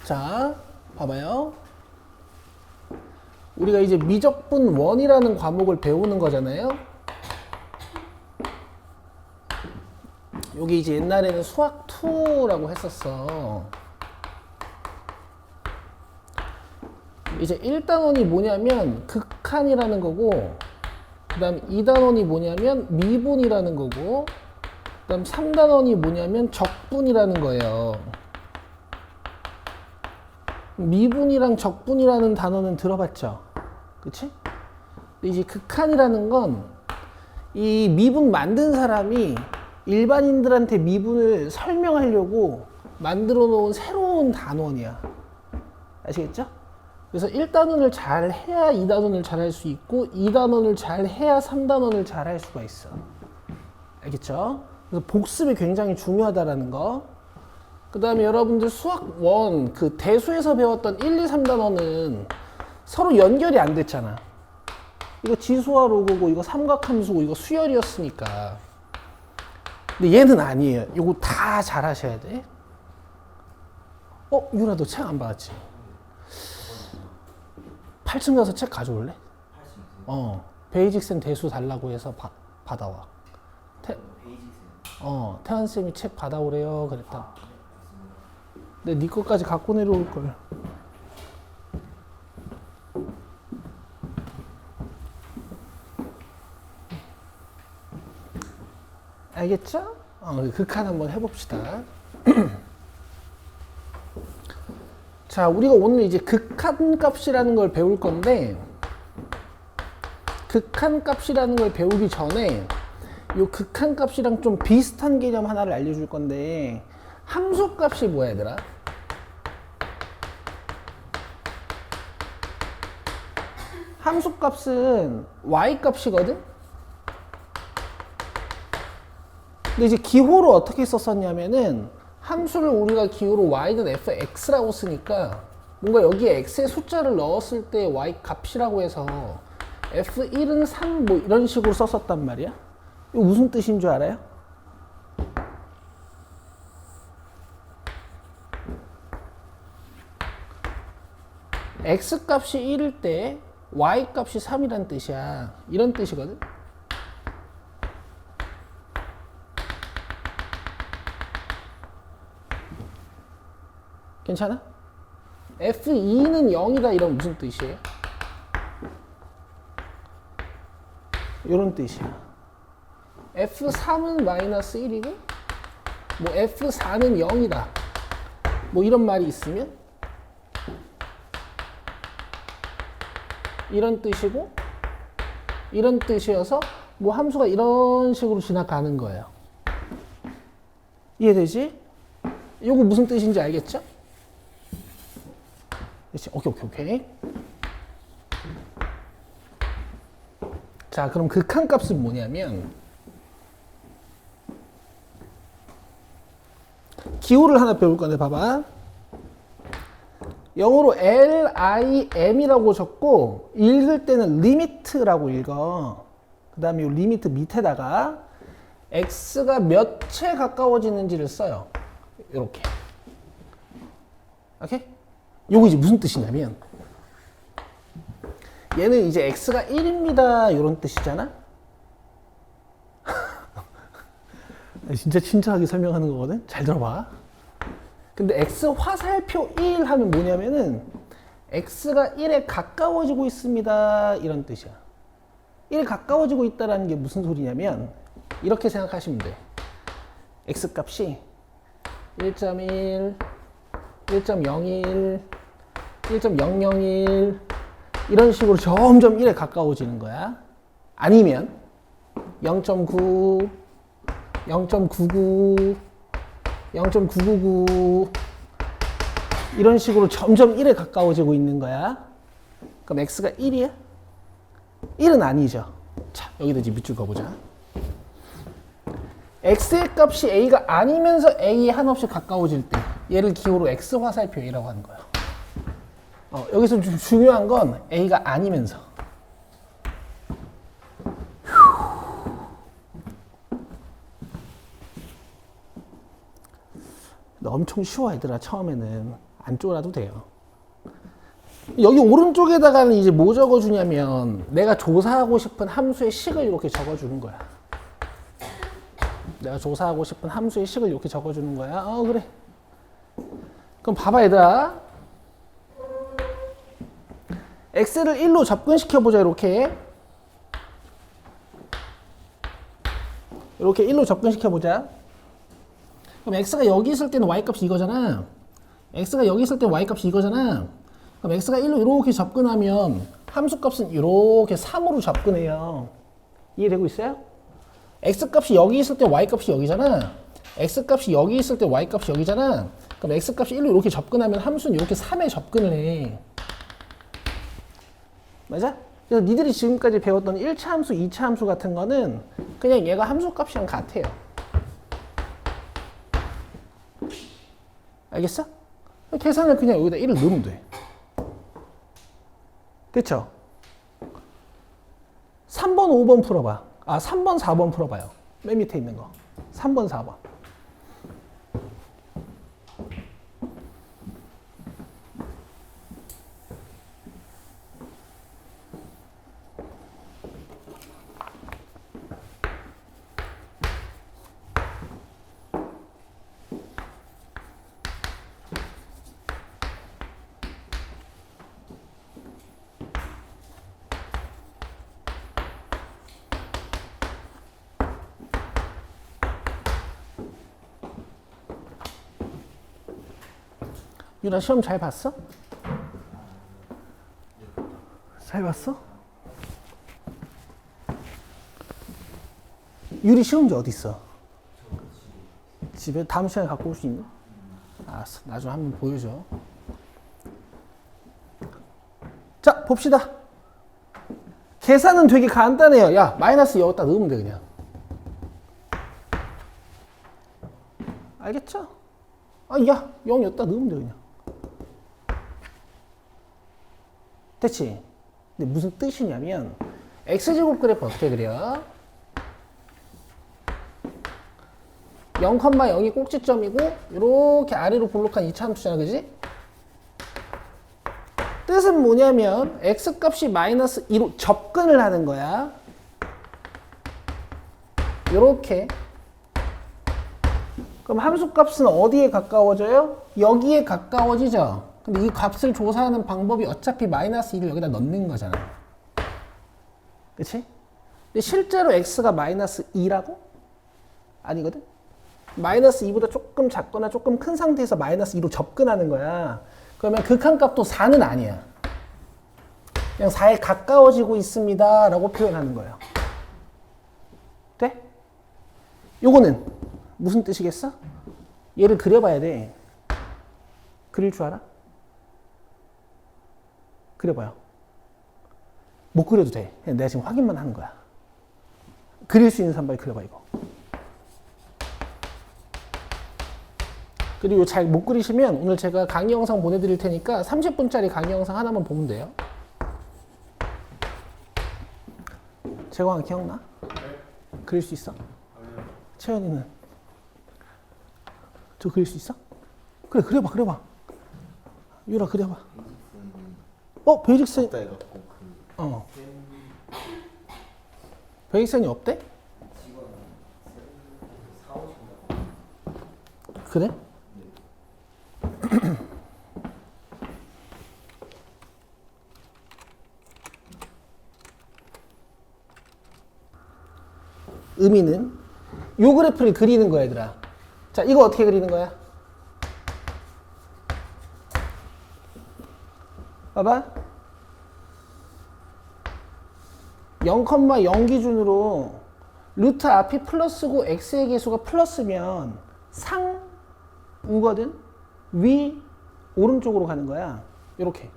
자, 봐봐요. 우리가 이제 미적분 1이라는 과목을 배우는 거잖아요. 여기 이제 옛날에는 수학 2라고 했었어. 이제 1단원이 뭐냐면 극한이라는 거고, 그 다음 2단원이 뭐냐면 미분이라는 거고, 그 다음 3단원이 뭐냐면 적분이라는 거예요. 미분이랑 적분이라는 단어는 들어봤죠? 그치? 근데 이제 극한이라는 건 이 미분 만든 사람이 일반인들한테 미분을 설명하려고 만들어 놓은 새로운 단원이야. 아시겠죠? 그래서 1단원을 잘 해야 2단원을 잘 할 수 있고 2단원을 잘 해야 3단원을 잘 할 수가 있어. 알겠죠? 그래서 복습이 굉장히 중요하다라는 거. 그 다음에 여러분들 수학 1 그 대수에서 배웠던 1, 2, 3단원은 서로 연결이 안 됐잖아. 이거 지수와 로고고 이거 삼각함수고 이거 수열이었으니까. 근데 얘는 아니에요. 이거 다 잘 하셔야 돼. 유라 너 책 안 받았지? 8층 가서 책 가져올래? 베이직센 대수 달라고 해서 받아와. 태환쌤이 책 받아오래요 그랬다. 근데 네 것까지 갖고 내려올 걸. 알겠죠? 극한 한번 해봅시다. 자, 우리가 오늘 이제 극한 값이라는 걸 배울 건데, 극한 값이라는 걸 배우기 전에 이 극한 값이랑 좀 비슷한 개념 하나를 알려줄 건데, 함수 값이 뭐야 얘들아? 함수 값은 y 값이거든? 근데 이제 기호를 어떻게 썼었냐면은 함수를 우리가 기호로 y는 fx라고 쓰니까 뭔가 여기에 x의 숫자를 넣었을 때 y 값이라고 해서 f1은 3 뭐 이런 식으로 썼었단 말이야. 이거 무슨 뜻인 줄 알아요? x 값이 1일 때 y 값이 3이란 뜻이야. 이런 뜻이거든. 괜찮아? F2는 0이다 이런 무슨 뜻이에요? 이런 뜻이야. F3은 마이너스 1이고 뭐 F4는 0이다 뭐 이런 말이 있으면 이런 뜻이고 이런 뜻이어서 뭐 함수가 이런 식으로 지나가는 거예요. 이해되지? 이거 무슨 뜻인지 알겠죠? 오케이. 자, 그럼 극한 값은 뭐냐면 기호를 하나 배울 건데 봐봐. 영어로 LIM이라고 적고 읽을 때는 리미트라고 읽어. 그 다음에 이 리미트 밑에다가 x가 몇에 가까워지는지를 써요. 이렇게. 오케이? 요거 이제 무슨 뜻이냐면 얘는 이제 x가 1입니다 이런 뜻이잖아. 진짜 친절하게 설명하는 거거든. 잘 들어봐. 근데 x 화살표 1 하면 뭐냐면은 x가 1에 가까워지고 있습니다 이런 뜻이야. 1에 가까워지고 있다는 게 무슨 소리냐면 이렇게 생각하시면 돼. x 값이 1.1 1.01 1.001 이런 식으로 점점 1에 가까워지는 거야. 아니면 0.9 0.99 0.999 이런 식으로 점점 1에 가까워지고 있는 거야. 그럼 x가 1이야? 1은 아니죠. 자, 여기다 이제 밑줄 그어보자. x의 값이 a가 아니면서 a에 한없이 가까워질 때 얘를 기호로 x 화살표 a라고 하는 거예요. 여기서 좀 중요한 건 a가 아니면서. 엄청 쉬워 얘들아 처음에는. 안쪽으로 놔도 돼요. 여기 오른쪽에다가는 이제 뭐 적어주냐면 내가 조사하고 싶은 함수의 식을 이렇게 적어주는 거야. 내가 조사하고 싶은 함수의 식을 이렇게 적어주는 거야. 그래. 그럼 봐봐 얘들아. x를 1로 접근시켜보자. 이렇게 1로 접근시켜보자. 그럼 x가 여기 있을 때는 y값이 이거잖아. x가 여기 있을 때는 y값이 이거잖아. 그럼 x가 1로 이렇게 접근하면 함수값은 이렇게 3으로 접근해요. 이해되고 있어요? x값이 여기 있을 때 y값이 여기잖아. x값이 여기 있을 때 y값이 여기잖아. 그럼 x값이 1로 이렇게 접근하면 함수는 이렇게 3에 접근을 해. 맞아? 그래서 니들이 지금까지 배웠던 1차 함수, 2차 함수 같은 거는 그냥 얘가 함수값이랑 같아요. 알겠어? 계산을 그냥 여기다 1을 넣으면 돼. 그쵸? 3번, 5번 풀어봐. 3번, 4번 풀어봐요. 맨 밑에 있는 거. 3번, 4번. 유나 시험 잘 봤어? 잘 봤어? 유리 시험지 어디 있어? 집에 다음 시간에 갖고 올 수 있니? 알았어. 나중에 한번 보여줘. 자, 봅시다. 계산은 되게 간단해요. 야, 마이너스 여기다 넣으면 돼, 그냥. 알겠죠? 야, 0 여기다 넣으면 돼, 그냥. 됐지? 근데 무슨 뜻이냐면 x제곱 그래프 어떻게 그려? 0,0이 꼭지점이고 이렇게 아래로 볼록한 2차 함수잖아, 그지? 뜻은 뭐냐면 x값이 마이너스 2로 접근을 하는 거야. 요렇게. 그럼 함수값은 어디에 가까워져요? 여기에 가까워지죠? 근데 이 값을 조사하는 방법이 어차피 마이너스 2를 여기다 넣는 거잖아. 그치? 근데 실제로 x가 마이너스 2라고? 아니거든? 마이너스 2보다 조금 작거나 조금 큰 상태에서 마이너스 2로 접근하는 거야. 그러면 극한값도 4는 아니야. 그냥 4에 가까워지고 있습니다 라고 표현하는 거예요. 돼? 요거는 무슨 뜻이겠어? 얘를 그려봐야 돼. 그릴 줄 알아? 그려봐요. 못 그려도 돼. 그냥 내가 지금 확인만 하는 거야. 그릴 수 있는 사람 빨리 그려봐, 이거. 그리고 잘 못 그리시면 오늘 제가 강의 영상 보내드릴 테니까 30분짜리 강의 영상 하나만 보면 돼요. 재광아 기억나? 네. 그릴 수 있어? 아니요. 채연이는? 저 그릴 수 있어? 그래, 그려봐. 유라 그려봐. 베이직선. 베이직선이 없대? 그래? 의미는 요 그래프를 그리는 거야, 얘들아. 자, 이거 어떻게 그리는 거야? 봐봐. 0,0 기준으로 루트 앞이 플러스고 x의 개수가 플러스면 상우거든? 위 오른쪽으로 가는 거야. 요렇게.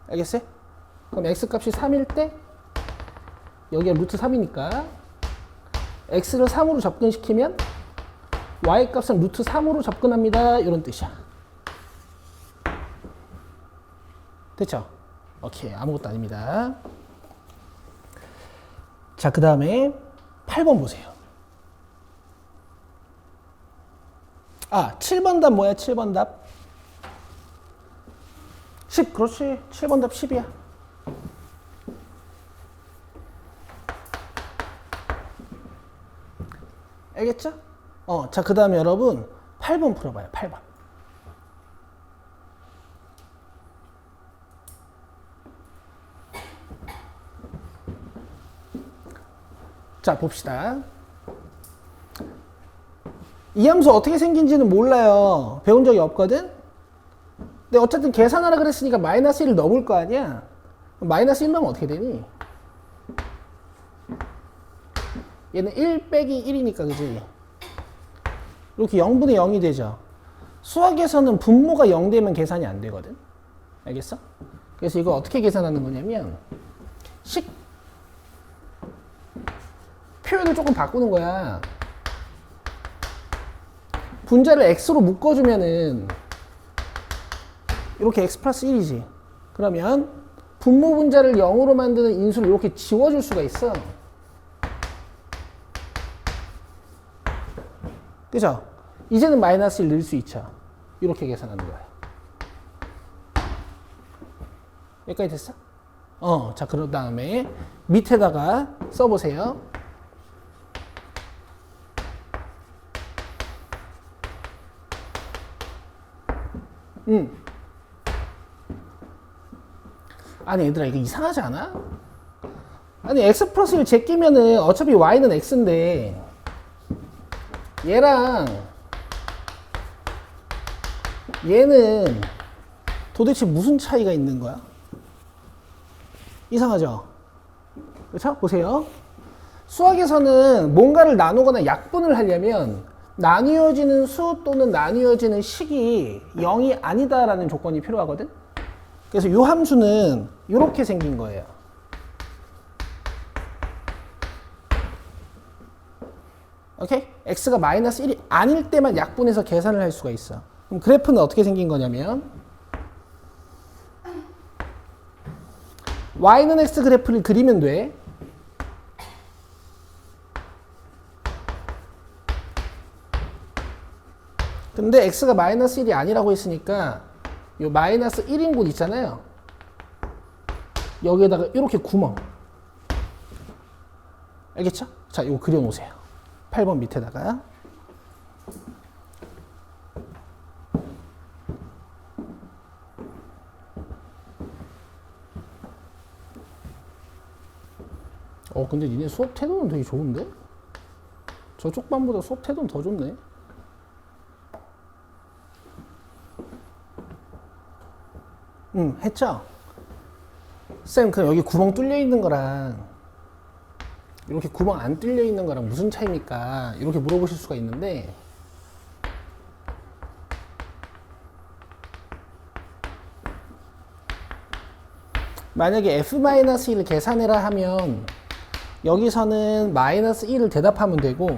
알겠어요? 그럼 x값이 3일 때 여기가 루트 3이니까 x를 3으로 접근시키면 y값은 루트 3으로 접근합니다. 이런 뜻이야. 됐죠? 오케이. 아무것도 아닙니다. 자, 그 다음에 8번 보세요. 아, 7번 답 뭐야? 7번 답 10. 그렇지. 7번 답 10이야. 알겠죠? 자, 그 다음에 여러분 8번 풀어봐요. 8번. 자, 봅시다. 이 함수 어떻게 생긴지는 몰라요. 배운 적이 없거든? 근데 어쨌든 계산하라 그랬으니까 마이너스 1을 넣어볼 거 아니야? 마이너스 1 넣으면 어떻게 되니? 얘는 1 빼기 1이니까, 그지? 이렇게 0분의 0이 되죠? 수학에서는 분모가 0 되면 계산이 안 되거든? 알겠어? 그래서 이거 어떻게 계산하는 거냐면, 표현을 조금 바꾸는 거야. 분자를 x로 묶어주면은 이렇게 x 플러스 1이지. 그러면 분모 분자를 0으로 만드는 인수를 이렇게 지워줄 수가 있어. 그죠? 이제는 마이너스 1 넣을 수 있죠. 이렇게 계산하는 거야. 여기까지 됐어? 자, 그런 다음에 밑에다가 써보세요. 아니 얘들아 이거 이상하지 않아? 아니 x 플러스 1 제끼면은 어차피 y는 x인데 얘랑 얘는 도대체 무슨 차이가 있는 거야? 이상하죠? 그렇죠? 보세요. 수학에서는 뭔가를 나누거나 약분을 하려면 나뉘어지는 수 또는 나뉘어지는 식이 0이 아니다라는 조건이 필요하거든? 그래서 이 함수는 이렇게 생긴 거예요. 오케이? x가 마이너스 1이 아닐 때만 약분해서 계산을 할 수가 있어. 그럼 그래프는 어떻게 생긴 거냐면 y는 x 그래프를 그리면 돼. 근데 x가 마이너스 1이 아니라고 했으니까 이 마이너스 1인 곳 있잖아요. 여기에다가 이렇게 구멍. 알겠죠? 자, 이거 그려놓으세요. 8번 밑에다가. 근데 니네 수업 태도는 되게 좋은데? 저쪽 반보다 수업 태도는 더 좋네. 했죠? 쌤, 그럼 여기 구멍 뚫려 있는 거랑 이렇게 구멍 안 뚫려 있는 거랑 무슨 차이입니까? 이렇게 물어보실 수가 있는데 만약에 f-1을 계산해라 하면 여기서는 마이너스 1을 대답하면 되고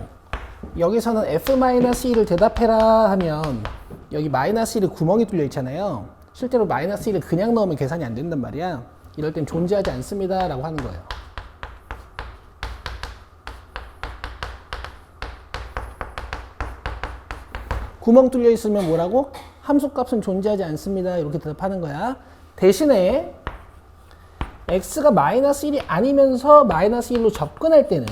여기서는 f-1을 대답해라 하면 여기 마이너스 1에 구멍이 뚫려 있잖아요. 실제로 마이너스 1을 그냥 넣으면 계산이 안 된단 말이야. 이럴 땐 존재하지 않습니다 라고 하는 거예요. 구멍 뚫려 있으면 뭐라고? 함수값은 존재하지 않습니다 이렇게 대답하는 거야. 대신에 x가 마이너스 1이 아니면서 마이너스 1로 접근할 때는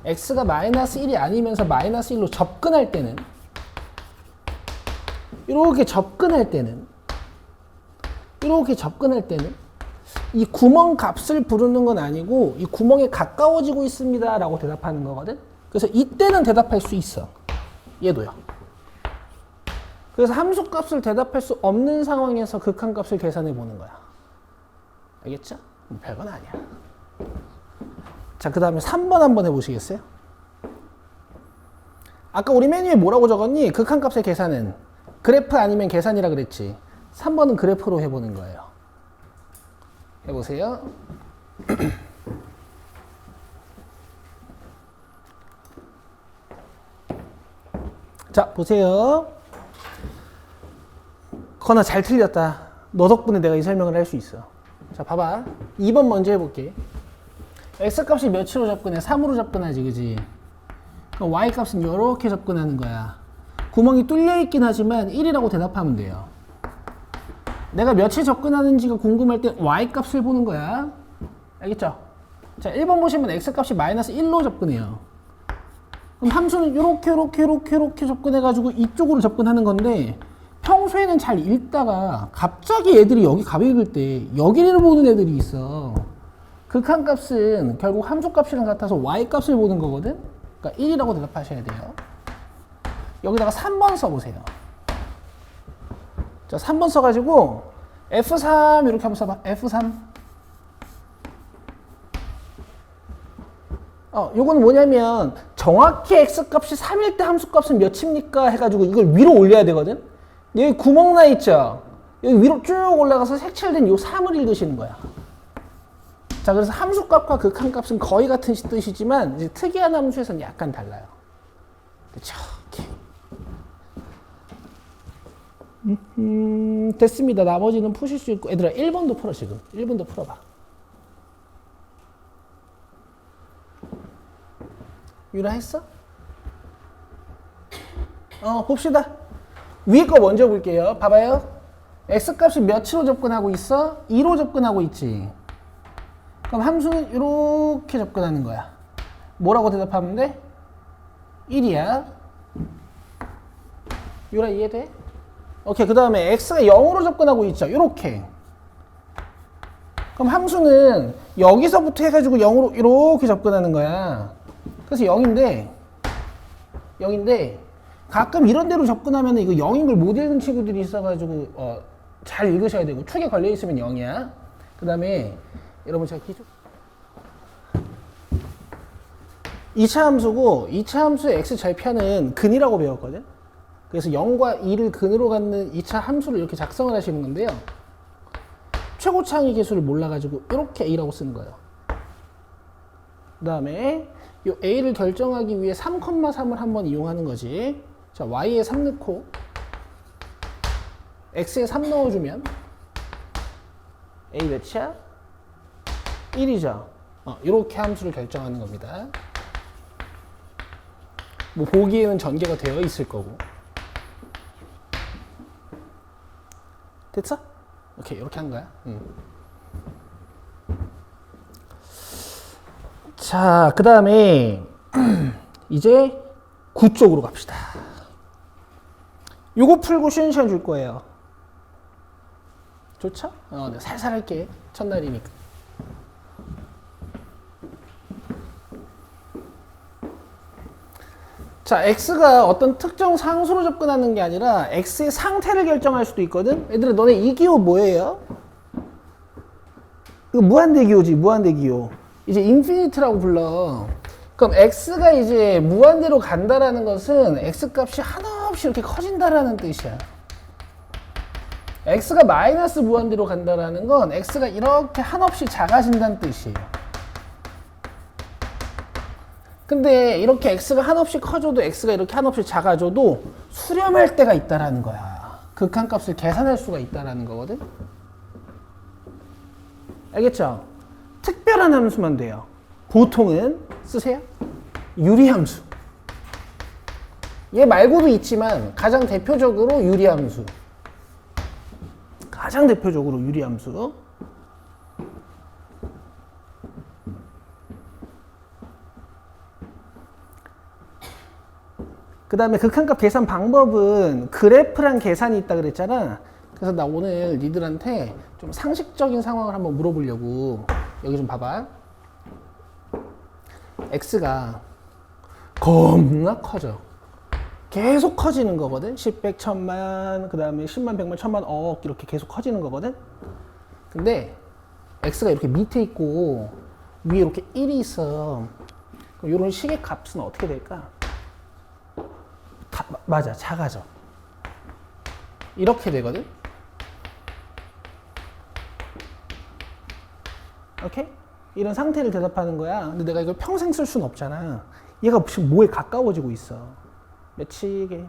x가 마이너스 1이 아니면서 마이너스 1로 접근할 때는 이렇게 접근할 때는 이 구멍 값을 부르는 건 아니고 이 구멍에 가까워지고 있습니다 라고 대답하는 거거든. 그래서 이때는 대답할 수 있어. 얘도요. 그래서 함수값을 대답할 수 없는 상황에서 극한값을 계산해 보는 거야. 알겠죠? 별건 아니야. 자, 그 다음에 3번 한번 해보시겠어요? 아까 우리 메뉴에 뭐라고 적었니? 극한값의 계산은 그래프 아니면 계산이라 그랬지. 3번은 그래프로 해보는 거예요. 해보세요. 자, 보세요. 건아 잘 틀렸다. 너 덕분에 내가 이 설명을 할 수 있어. 자, 봐봐. 2번 먼저 해볼게. x값이 몇으로 접근해? 3으로 접근하지, 그지? 그럼 y값은 이렇게 접근하는 거야. 구멍이 뚫려 있긴 하지만 1이라고 대답하면 돼요. 내가 몇에 접근하는지가 궁금할 때 y 값을 보는 거야. 알겠죠? 자, 1번 보시면 x 값이 마이너스 1로 접근해요. 그럼 함수는 이렇게 접근해가지고 이쪽으로 접근하는 건데, 평소에는 잘 읽다가 갑자기 애들이 여기 값 읽을 때 여기를 보는 애들이 있어. 극한값은 결국 함수값이랑 같아서 y값을 보는 거거든. 그러니까 1이라고 대답하셔야 돼요. 여기다가 3번 써보세요. 자, 3번 써가지고 F3 이렇게 한번 써봐. F3. 요거는 뭐냐면 정확히 x값이 3일 때 함수값은 몇입니까? 해가지고 이걸 위로 올려야 되거든. 여기 구멍 나 있죠? 여기 위로 쭉 올라가서 색칠된 요 3을 읽으시는 거야. 자, 그래서 함수값과 극한값은 거의 같은 뜻이지만 이제 특이한 함수에서는 약간 달라요. 그렇죠? 됐습니다. 나머지는 푸실 수 있고, 얘들아 1번도 풀어. 지금 1번도 풀어봐. 유라 했어? 봅시다. 위에 거 먼저 볼게요. 봐봐요. x값이 몇으로 접근하고 있어? 2로 접근하고 있지. 그럼 함수는 이렇게 접근하는 거야. 뭐라고 대답하면 돼? 1이야. 유라 이해돼? 오케이. 그 다음에 x가 0으로 접근하고 있죠. 이렇게. 그럼 함수는 여기서부터 해가지고 0으로 이렇게 접근하는 거야. 그래서 0인데 가끔 이런 데로 접근하면 이거 0인 걸 못 읽는 친구들이 있어가지고 잘 읽으셔야 되고, 축에 걸려 있으면 0이야. 그 다음에 여러분 제가 기준 2차 함수고, 2차 함수의 x절편은 근이라고 배웠거든. 그래서 0과 2를 근으로 갖는 2차 함수를 이렇게 작성을 하시는 건데요. 최고차항의 개수를 몰라가지고 이렇게 a라고 쓰는 거예요. 그 다음에 이 a를 결정하기 위해 3,3을 한번 이용하는 거지. 자, y에 3 넣고 x에 3 넣어주면 a 몇이야? 1이죠. 이렇게 함수를 결정하는 겁니다. 뭐 보기에는 전개가 되어 있을 거고. 됐어? 오케이, 이렇게 한 거야. 자, 그 다음에 이제 9 쪽으로 갑시다. 요거 풀고 쉬는 시간 줄 거예요. 좋죠? 내가 살살 할게. 첫날이니까. 자, x가 어떤 특정 상수로 접근하는 게 아니라 x의 상태를 결정할 수도 있거든. 얘들아, 너네 이 기호 뭐예요? 이거 무한대기호지, 무한대기호. 이제 인피니트라고 불러. 그럼 x가 이제 무한대로 간다라는 것은 x값이 한없이 이렇게 커진다라는 뜻이야. x가 마이너스 무한대로 간다라는 건 x가 이렇게 한없이 작아진다는 뜻이에요. 근데 이렇게 x가 한없이 커져도 x가 이렇게 한없이 작아져도 수렴할 때가 있다라는 거야. 극한값을 계산할 수가 있다라는 거거든. 알겠죠? 특별한 함수만 돼요. 보통은 쓰세요. 유리함수. 얘 말고도 있지만 가장 대표적으로 유리함수. 가장 대표적으로 유리함수. 그 다음에 극한값 계산 방법은 그래프랑 계산이 있다 그랬잖아. 그래서 나 오늘 니들한테 좀 상식적인 상황을 한번 물어보려고. 여기 좀 봐봐. x가 겁나 커져. 계속 커지는 거거든. 10, 100, 1000만, 그 다음에 10만, 100만, 1000만, 억 이렇게 계속 커지는 거거든. 근데 x가 이렇게 밑에 있고 위에 이렇게 1이 있어. 그럼 이런 식의 값은 어떻게 될까? 맞아, 작아져. 이렇게 되거든. 오케이? 이런 상태를 대답하는 거야. 근데 내가 이걸 평생 쓸 수는 없잖아. 얘가 지금 뭐에 가까워지고 있어? 몇치게?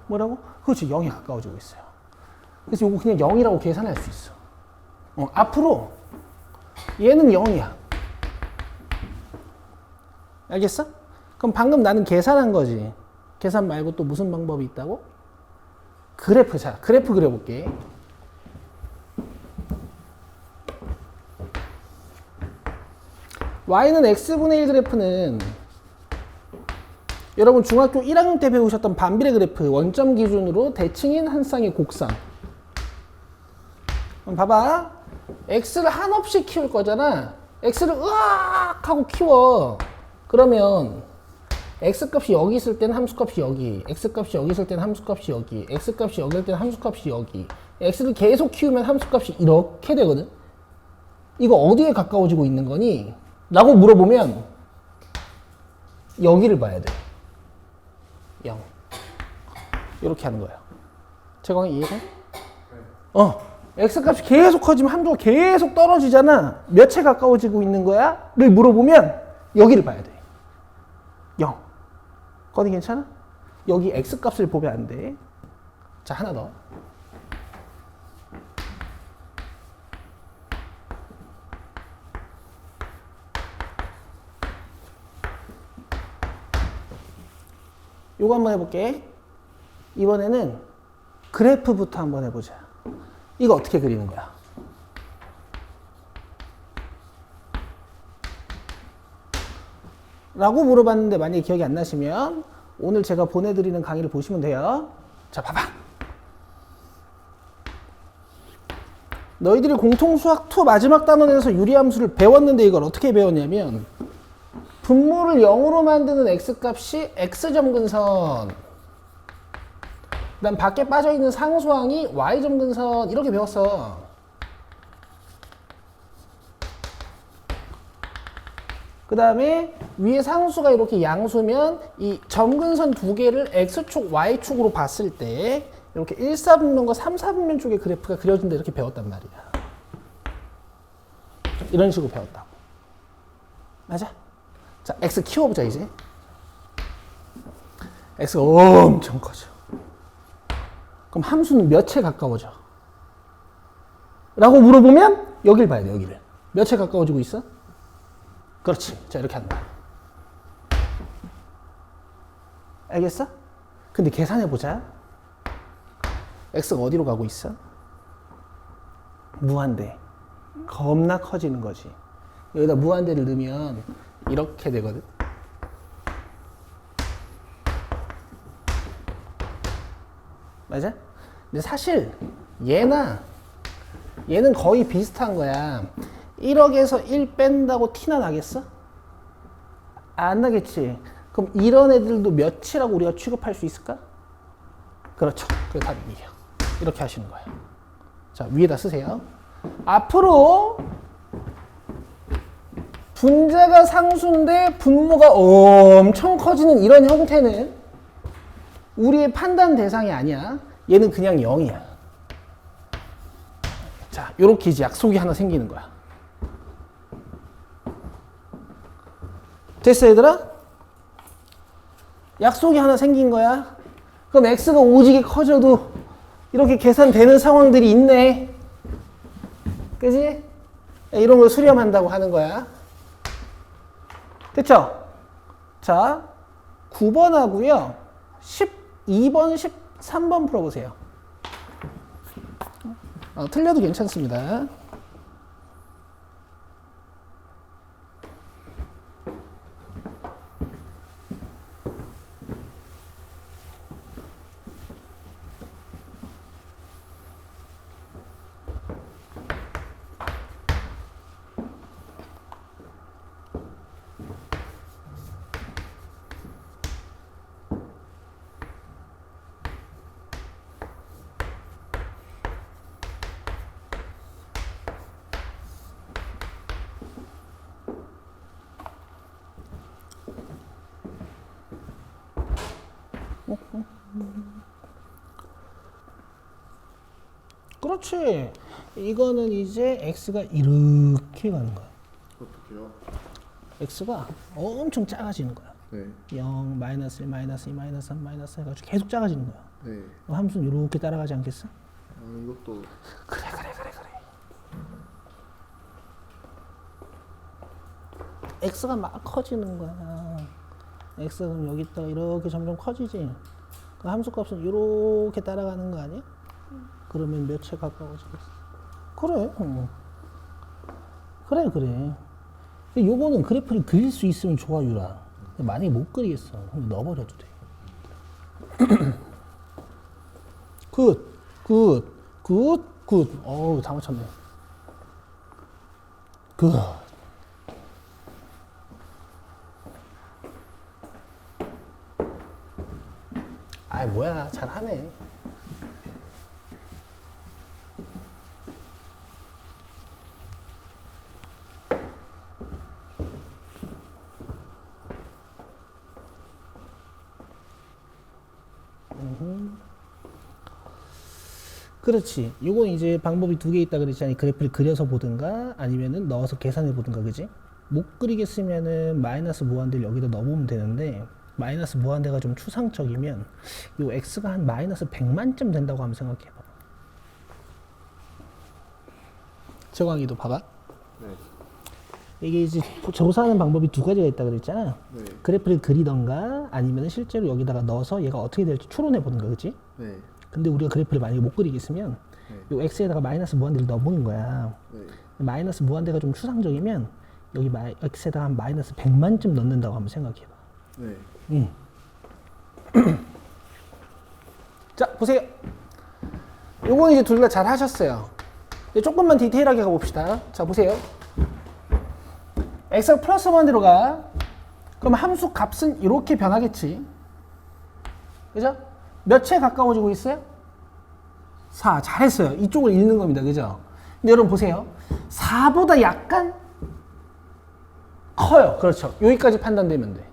뭐라고? 그렇지, 0에 가까워지고 있어요. 그래서 이거 그냥 0이라고 계산할 수 있어. 앞으로 얘는 0이야. 알겠어? 그럼 방금 나는 계산한 거지. 계산 말고 또 무슨 방법이 있다고? 그래프. 자, 그래프 그려볼게. y는 x분의 1 그래프는 여러분 중학교 1학년 때 배우셨던 반비례 그래프 원점 기준으로 대칭인 한 쌍의 곡선. 그럼 봐봐. x를 한없이 키울 거잖아. x를 으악 하고 키워. 그러면 x값이 여기 있을 때는 함수값이 여기, x값이 여기 있을 때는 함수값이 여기, x값이 여기 있을 때는 함수값이 여기. x를 계속 키우면 함수값이 이렇게 되거든. 이거 어디에 가까워지고 있는 거니? 라고 물어보면 여기를 봐야 돼. 0. 이렇게 하는 거예요. 제광이 이해돼? x값이 계속 커지면 함수가 계속 떨어지잖아. 몇에 가까워지고 있는 거야? 를 물어보면 여기를 봐야 돼. 0. 거기 괜찮아? 여기 x값을 보면 안 돼. 자, 하나 더. 요거 한번 해볼게. 이번에는 그래프부터 한번 해보자. 이거 어떻게 그리는 거야? 라고 물어봤는데 만약에 기억이 안 나시면 오늘 제가 보내드리는 강의를 보시면 돼요. 자, 봐봐. 너희들이 공통수학 2 마지막 단원에서 유리함수를 배웠는데 이걸 어떻게 배웠냐면 분모를 0으로 만드는 x값이 x점 근선, 그 다음 밖에 빠져있는 상수항이 y점 근선, 이렇게 배웠어. 그 다음에 위에 상수가 이렇게 양수면 이 점근선 두 개를 x축, y축으로 봤을 때 이렇게 1, 4분면과 3, 4분면 쪽의 그래프가 그려진다, 이렇게 배웠단 말이야. 이런 식으로 배웠다고. 맞아? 자, x 키워보자 이제. x가 엄청 커져. 그럼 함수는 몇에 가까워져? 라고 물어보면 여길 봐야 돼, 여기를. 몇에 가까워지고 있어? 그렇지. 자, 이렇게 한다. 알겠어? 근데 계산해보자. x가 어디로 가고 있어? 무한대. 겁나 커지는 거지. 여기다 무한대를 넣으면 이렇게 되거든. 맞아? 근데 사실 얘는 거의 비슷한 거야. 1억에서 1 뺀다고 티나 나겠어? 안 나겠지. 그럼 이런 애들도 몇이라고 우리가 취급할 수 있을까? 그렇죠. 그게 답이에요. 이렇게 하시는 거예요. 자, 위에다 쓰세요. 앞으로 분자가 상수인데 분모가 엄청 커지는 이런 형태는 우리의 판단 대상이 아니야. 얘는 그냥 0이야. 자, 요렇게 이제 약속이 하나 생기는 거야. 됐어, 얘들아? 약속이 하나 생긴 거야. 그럼 x가 오지게 커져도 이렇게 계산되는 상황들이 있네. 그지? 이런 걸 수렴한다고 하는 거야. 됐죠? 자, 9번하고요. 12번, 13번 풀어보세요. 틀려도 괜찮습니다. 그렇지. 이거는 이제 x가 이렇게 가는 거야. 어떻게요? x가 엄청 작아지는 거야. 네. 0, 마이너스 1, 마이너스 2, 마이너스 3, 마이너스 해가지고 계속 작아지는 거야. 네. 함수는 이렇게 따라가지 않겠어? 이것도 그래. x가 막 커지는 거야. x는 여기 있다가 이렇게 점점 커지지. 그 함수값은 이렇게 따라가는 거 아니야? 그러면 몇에 가까워지겠어? 그래. 그래. 요거는 그래프를 그릴 수 있으면 좋아, 유라. 만약에 못 그리겠어. 그럼 넣어버려도 돼. 굿. 어우, 다 맞췄네. 굿. 아이, 뭐야. 잘하네. 그렇지. 요건 이제 방법이 두 개 있다 그랬잖니. 그래프를 그려서 보든가 아니면은 넣어서 계산해 보든가, 그지? 못 그리겠으면은 마이너스 무한대를 여기다 넣어보면 되는데, 마이너스 무한대가 좀 추상적이면 요 x가 한 마이너스 100만점 된다고 한번 생각해봐. 정황이도 봐봐. 네. 이게 이제 조사하는 방법이 두 가지가 있다 그랬잖아. 네. 그래프를 그리던가 아니면 실제로 여기다가 넣어서 얘가 어떻게 될지 추론해 보든가, 그지? 네. 근데 우리가 그래프를 만약에 못 그리겠으면 요 x에다가 마이너스 무한대를 넣어보는 거야. 네. 마이너스 무한대가 좀 추상적이면 여기 x에다가 한 마이너스 100만점 넣는다고 한번 생각해봐. 네. 자, 보세요. 요건 이제 둘 다 잘 하셨어요. 이제 조금만 디테일하게 가봅시다. 자, 보세요. x가 플러스 무한대로 가. 그럼 함수 값은 이렇게 변하겠지. 그죠? 몇에 가까워지고 있어요? 4. 잘했어요. 이쪽을 읽는 겁니다. 그죠? 근데 여러분 보세요. 4보다 약간 커요. 그렇죠. 여기까지 판단되면 돼.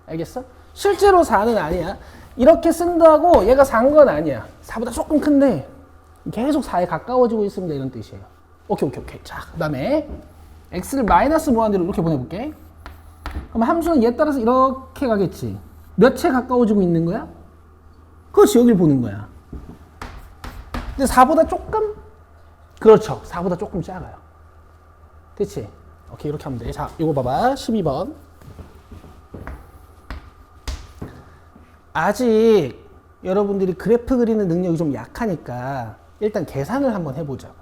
알겠어? 실제로 4는 아니야. 이렇게 쓴다고 얘가 4인 건 아니야. 4보다 조금 큰데 계속 4에 가까워지고 있습니다. 이런 뜻이에요. 오케이. 자, 그 다음에 x를 마이너스 무한대로 이렇게 보내볼게. 그럼 함수는 얘 따라서 이렇게 가겠지. 몇에 가까워지고 있는 거야? 그렇지. 여기를 보는 거야. 근데 4보다 조금? 그렇죠. 4보다 조금 작아요. 됐지? 오케이. 이렇게 하면 돼. 자, 이거 봐봐. 12번. 아직 여러분들이 그래프 그리는 능력이 좀 약하니까 일단 계산을 한번 해보자고.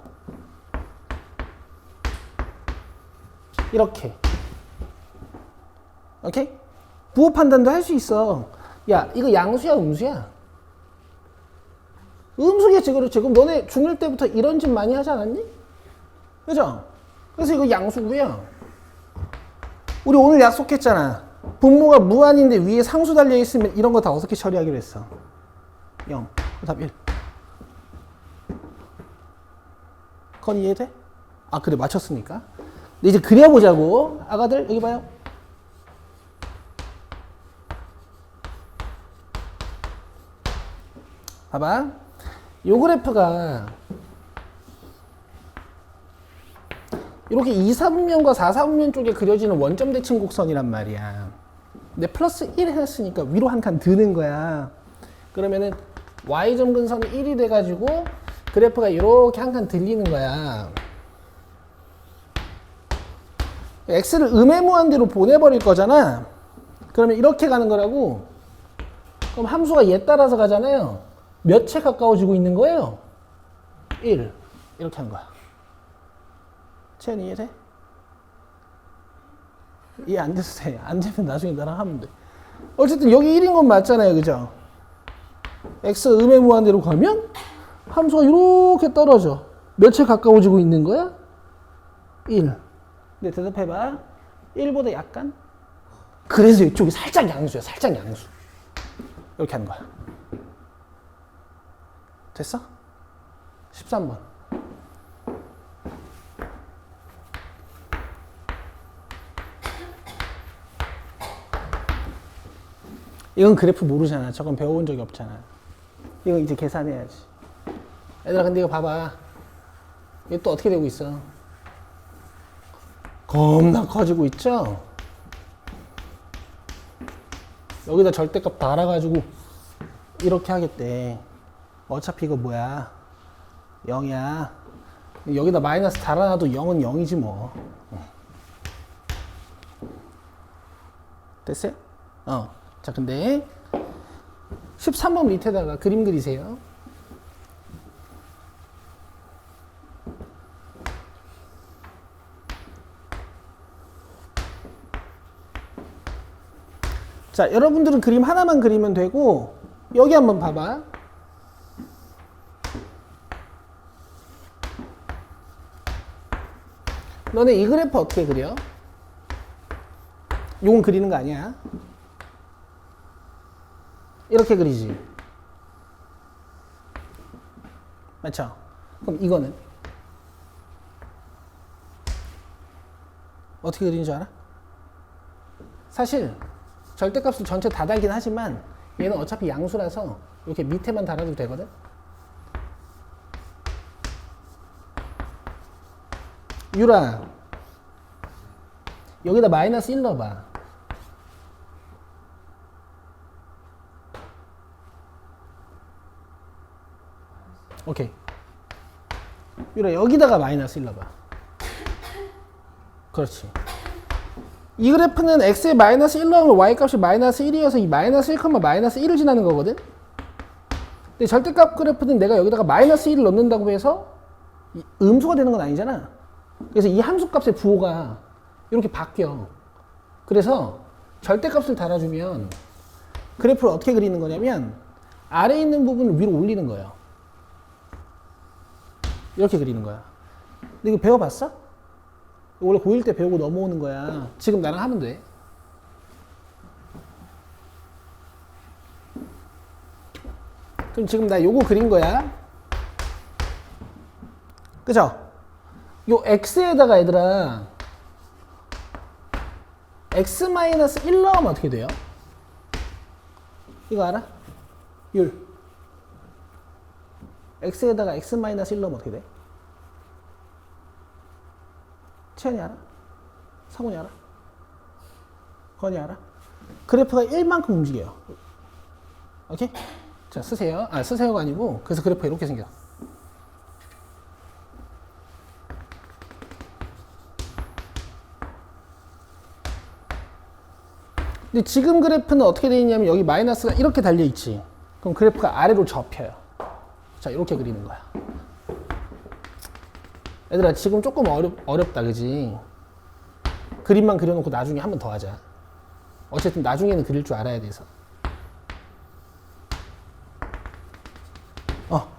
이렇게. 오케이? 부호 판단도 할 수 있어. 야, 이거 양수야, 음수야? 음수겠지, 그렇지. 그럼 너네 중1 때부터 이런 집 많이 하지 않았니? 그죠? 그래서 이거 양수고요. 우리 오늘 약속했잖아. 분모가 무한인데 위에 상수 달려있으면 이런 거 다 어떻게 처리하기로 했어? 0. 답 1. 그건 이해돼? 아, 그래. 맞췄으니까. 근데 이제 그려보자고. 아가들, 여기 봐요. 봐봐. 요 그래프가 이렇게 2, 4분면과 4, 4분면 쪽에 그려지는 원점 대칭 곡선이란 말이야. 근데 플러스 1 했으니까 위로 한 칸 드는 거야. 그러면은 y점 근선이 1이 돼가지고 그래프가 이렇게 한 칸 들리는 거야. x를 음의무한대로 보내버릴 거잖아. 그러면 이렇게 가는 거라고. 그럼 함수가 얘 따라서 가잖아요. 몇에 가까워지고 있는 거예요? 1. 이렇게 한 거야. 채연 이해돼? 이해 안 돼도 돼. 안 되면 나중에 나랑 하면 돼. 어쨌든 여기 1인 건 맞잖아요. 그죠? x 음의 무한대로 가면 함수가 이렇게 떨어져. 몇에 가까워지고 있는 거야? 1. 근데 대답해봐. 1보다 약간? 그래서 이쪽이 살짝 양수야. 살짝 양수. 이렇게 하는 거야. 됐어? 13번. 이건 그래프 모르잖아. 저건 배워본 적이 없잖아. 이건 이제 계산해야지. 얘들아, 근데 이거 봐봐. 이게 또 어떻게 되고 있어? 겁나 커지고 있죠? 여기다 절대값 다 알아가지고 이렇게 하겠대. 어차피 이거 뭐야? 0이야. 여기다 마이너스 달아놔도 0은 0이지 뭐. 됐어요? 자, 근데 13번 밑에다가 그림 그리세요. 자, 여러분들은 그림 하나만 그리면 되고, 여기 한번 봐봐. 너네 이 그래프 어떻게 그려? 요건 그리는 거 아니야. 이렇게 그리지. 맞죠? 그럼 이거는 어떻게 그리는 줄 알아? 사실 절대값을 전체 다 달긴 하지만 얘는 어차피 양수라서 이렇게 밑에만 달아도 되거든. 유라, 여기다 마이너스 1 넣어봐. 오케이. 유라, 여기다가 마이너스 1 넣어봐. 그렇지. 이 그래프는 x에 마이너스 1 넣으면 y값이 마이너스 1이어서 이 마이너스 1, 마이너스 1을 지나는 거거든. 근데 절대값 그래프는 내가 여기다가 마이너스 1을 넣는다고 해서 음수가 되는 건 아니잖아. 그래서 이 함수값의 부호가 이렇게 바뀌어. 그래서 절대값을 달아주면 그래프를 어떻게 그리는 거냐면 아래에 있는 부분을 위로 올리는 거예요. 이렇게 그리는 거야. 근데 이거 배워봤어? 원래 고1 때 배우고 넘어오는 거야. 지금 나랑 하면 돼. 그럼 지금 나 요거 그린 거야. 그죠? 요 x에다가 얘들아 x-1 넣으면 어떻게 돼요? 이거 알아? 율. x에다가 x-1 넣으면 어떻게 돼? 채연이 알아? 상훈이 알아? 건이 알아? 그래프가 1만큼 움직여요. 오케이? 자, 쓰세요. 아, 쓰세요가 아니고, 그래서 그래프가 이렇게 생겨. 근데 지금 그래프는 어떻게 되어 있냐면 여기 마이너스가 이렇게 달려 있지. 그럼 그래프가 아래로 접혀요. 자, 이렇게 그리는 거야. 얘들아, 지금 조금 어렵다, 그지? 그림만 그려놓고 나중에 한 번 더 하자. 어쨌든 나중에는 그릴 줄 알아야 돼서.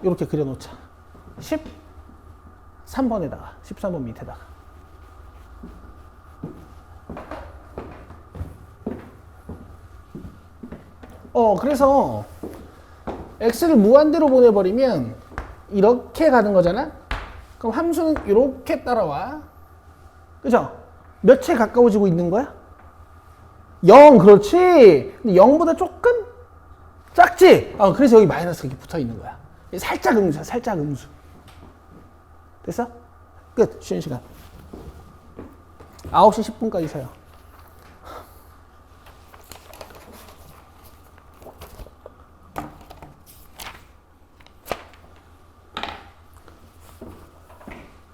이렇게 그려놓자. 13번에다가, 13번 밑에다가. 그래서 x를 무한대로 보내버리면 이렇게 가는 거잖아? 그럼 함수는 이렇게 따라와. 그죠? 몇에 가까워지고 있는 거야? 0, 그렇지. 근데 0보다 조금 작지? 그래서 여기 마이너스가 이렇게 붙어 있는 거야. 살짝 음수야, 살짝 음수. 됐어? 끝. 쉬는 시간. 9시 10분까지 쉬어요.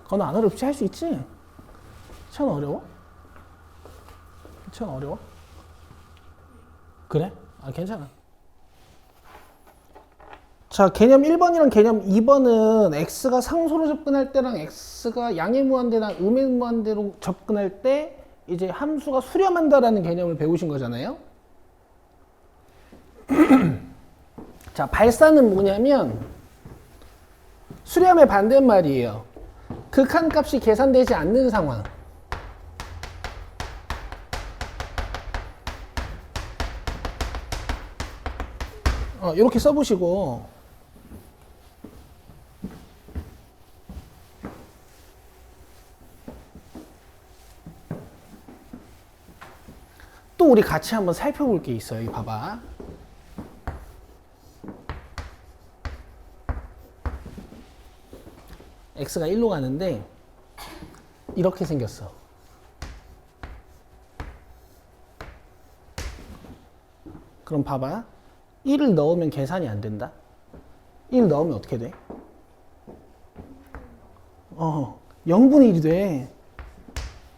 그건 안 어렵지? 할 수 있지? 천 어려워? 천 어려워? 그래? 괜찮아. 자, 개념 1번이랑 개념 2번은 x가 상수로 접근할 때랑 x가 양의 무한대나 음의 무한대로 접근할 때 이제 함수가 수렴한다라는 개념을 배우신 거잖아요. 자, 발산은 뭐냐면 수렴의 반대말이에요. 극한값이 계산되지 않는 상황. 이렇게 써보시고 또 우리 같이 한번 살펴볼 게 있어요. 여기 봐봐. x가 1로 가는데 이렇게 생겼어. 그럼 봐봐. 1을 넣으면 계산이 안 된다. 1 넣으면 어떻게 돼? 0분의 1이 돼.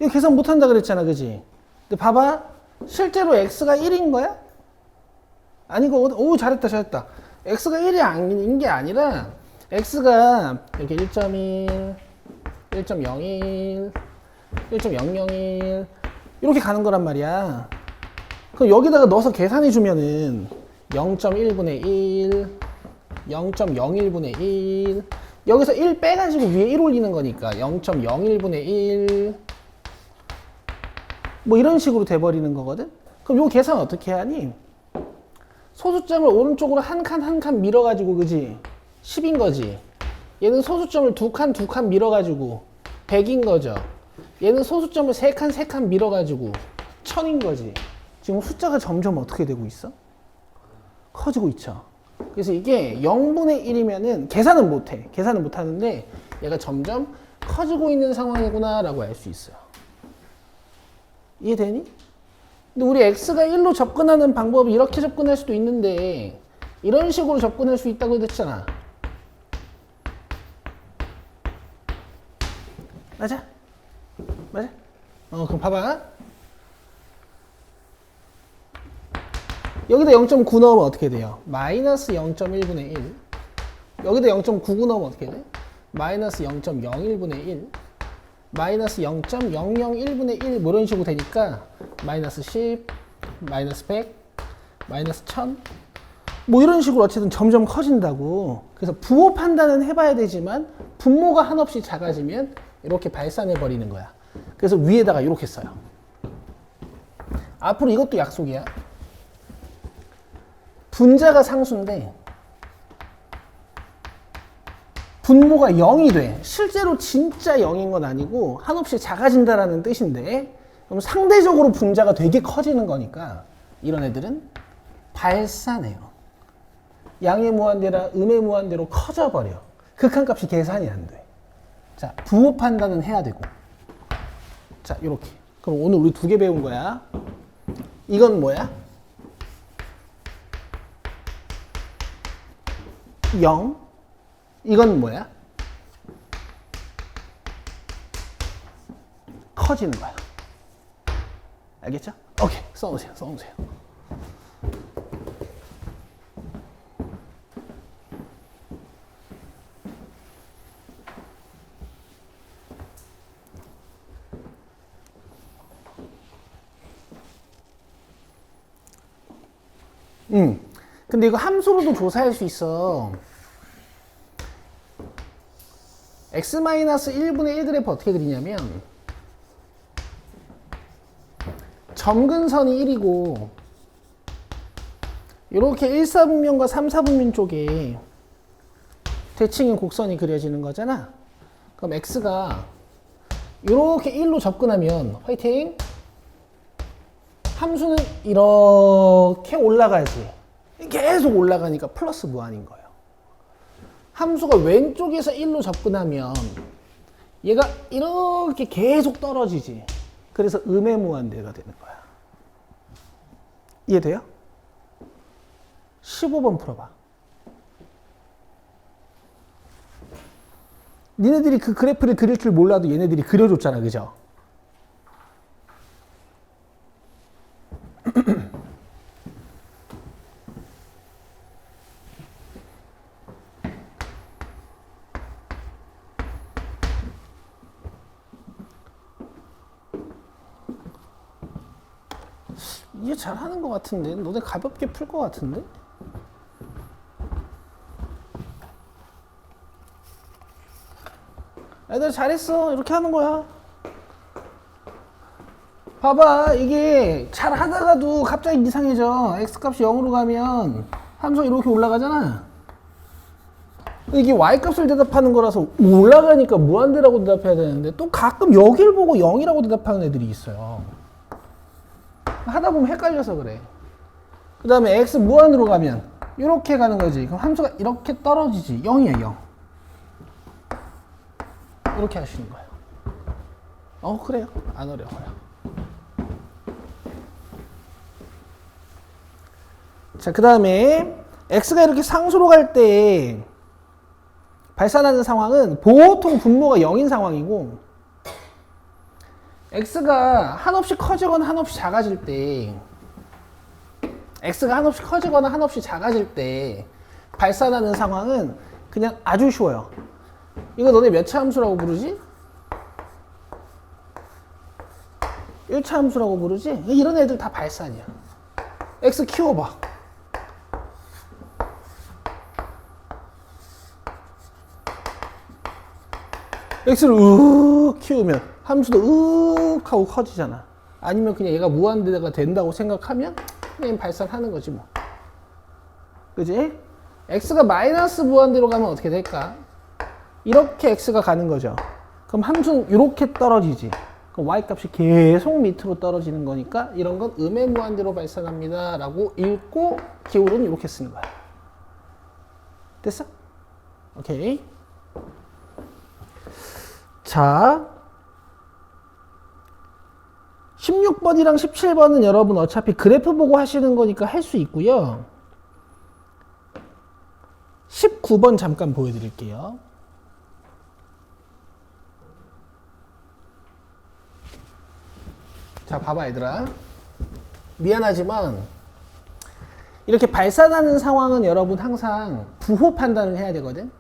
이거 계산 못한다 그랬잖아, 그지? 근데 봐봐. 실제로 x가 1인 거야? 아니거든. 오, 잘했다, 잘했다. x가 1이 아닌 게 아니라 x가 이렇게 1.1, 1.01, 1.001 이렇게 가는 거란 말이야. 그럼 여기다가 넣어서 계산해 주면은 0.1분의 1, 0.01분의 1 여기서 1 빼가지고 위에 1 올리는 거니까 0.01분의 1 뭐 이런 식으로 돼버리는 거거든. 그럼 요 계산 어떻게 하니? 소수점을 오른쪽으로 한 칸 한 칸 밀어가지고 그지? 10인 거지. 얘는 소수점을 두 칸 밀어가지고 100인 거죠. 얘는 소수점을 세 칸 밀어가지고 1000인 거지. 지금 숫자가 점점 어떻게 되고 있어? 커지고 있죠. 그래서 이게 0분의 1이면은 계산은 못해. 계산은 못하는데 얘가 점점 커지고 있는 상황이구나 라고 알 수 있어요. 이해되니? 근데 우리 x가 1로 접근하는 방법이 이렇게 접근할 수도 있는데 이런 식으로 접근할 수 있다고 했잖아. 맞아? 맞아? 그럼 봐봐. 여기다 0.9 넣으면 어떻게 돼요? 마이너스 0.1분의 1. 여기다 0.99 넣으면 어떻게 돼? 마이너스 0.01분의 1. 마이너스 0.001분의 1 뭐 이런 식으로 되니까 마이너스 10, 마이너스 100, 마이너스 1000 뭐 이런 식으로 어쨌든 점점 커진다고. 그래서 부호 판단은 해봐야 되지만 분모가 한없이 작아지면 이렇게 발산해 버리는 거야. 그래서 위에다가 이렇게 써요. 앞으로 이것도 약속이야. 분자가 상수인데 분모가 0이 돼. 실제로 진짜 0인 건 아니고 한없이 작아진다라는 뜻인데 그럼 상대적으로 분자가 되게 커지는 거니까 이런 애들은 발산해요. 양의 무한대라 음의 무한대로 커져버려. 극한값이 계산이 안 돼. 자, 부호 판단은 해야 되고. 자, 이렇게. 그럼 오늘 우리 2개 배운 거야. 이건 뭐야? 0. 이건 뭐야? 커지는 거야. 알겠죠? 오케이. 써놓으세요. 써놓으세요. 근데 이거 함수로도 조사할 수 있어. x-1분의 1 그래프 어떻게 그리냐면 점근선이 1이고 이렇게 1사분면과 3사분면 쪽에 대칭인 곡선이 그려지는 거잖아. 그럼 x가 이렇게 1로 접근하면 화이팅! 함수는 이렇게 올라가지. 계속 올라가니까 플러스 무한인 거예요. 함수가 왼쪽에서 1로 접근하면 얘가 이렇게 계속 떨어지지. 그래서 음의 무한대가 되는 거야. 이해돼요? 15번 풀어봐. 니네들이 그 그래프를 그릴 줄 몰라도 얘네들이 그려줬잖아. 그죠? 이게 잘하는 것 같은데? 너네 가볍게 풀 것 같은데? 애들 잘했어. 이렇게 하는 거야. 봐봐. 이게 잘 하다가도 갑자기 이상해져. x값이 0으로 가면 함수가 이렇게 올라가잖아. 이게 y값을 대답하는 거라서 올라가니까 무한대라고 대답해야 되는데 또 가끔 여길 보고 0이라고 대답하는 애들이 있어요. 하다 보면 헷갈려서 그래. 그 다음에 x 무한으로 가면 이렇게 가는 거지. 그럼 함수가 이렇게 떨어지지. 0이야 0. 이렇게 하시는 거예요. 그래요. 안 어려워요. 자, 그 다음에 x가 이렇게 상수로 갈 때 발산하는 상황은 보통 분모가 0인 상황이고 x가 한없이 커지거나 한없이 작아질 때 x가 한없이 커지거나 한없이 작아질 때 발산하는 상황은 그냥 아주 쉬워요. 이거 너네 몇 차 함수라고 부르지? 1차 함수라고 부르지? 이런 애들 다 발산이야. x 키워봐. x를 으윽 키우면 함수도 으윽 하고 커지잖아. 아니면 그냥 얘가 무한대가 된다고 생각하면 그냥 발산하는 거지 뭐. 그지? x가 마이너스 무한대로 가면 어떻게 될까? 이렇게 x가 가는 거죠. 그럼 함수는 이렇게 떨어지지. 그럼 y 값이 계속 밑으로 떨어지는 거니까 이런 건 음의 무한대로 발산합니다 라고 읽고 기울은 이렇게 쓰는 거야. 됐어? 오케이. 자, 16번이랑 17번은 여러분 어차피 그래프 보고 하시는 거니까 할 수 있고요. 19번 잠깐 보여드릴게요. 자, 봐봐 얘들아. 미안하지만 이렇게 발산하는 상황은 여러분 항상 부호 판단을 해야 되거든.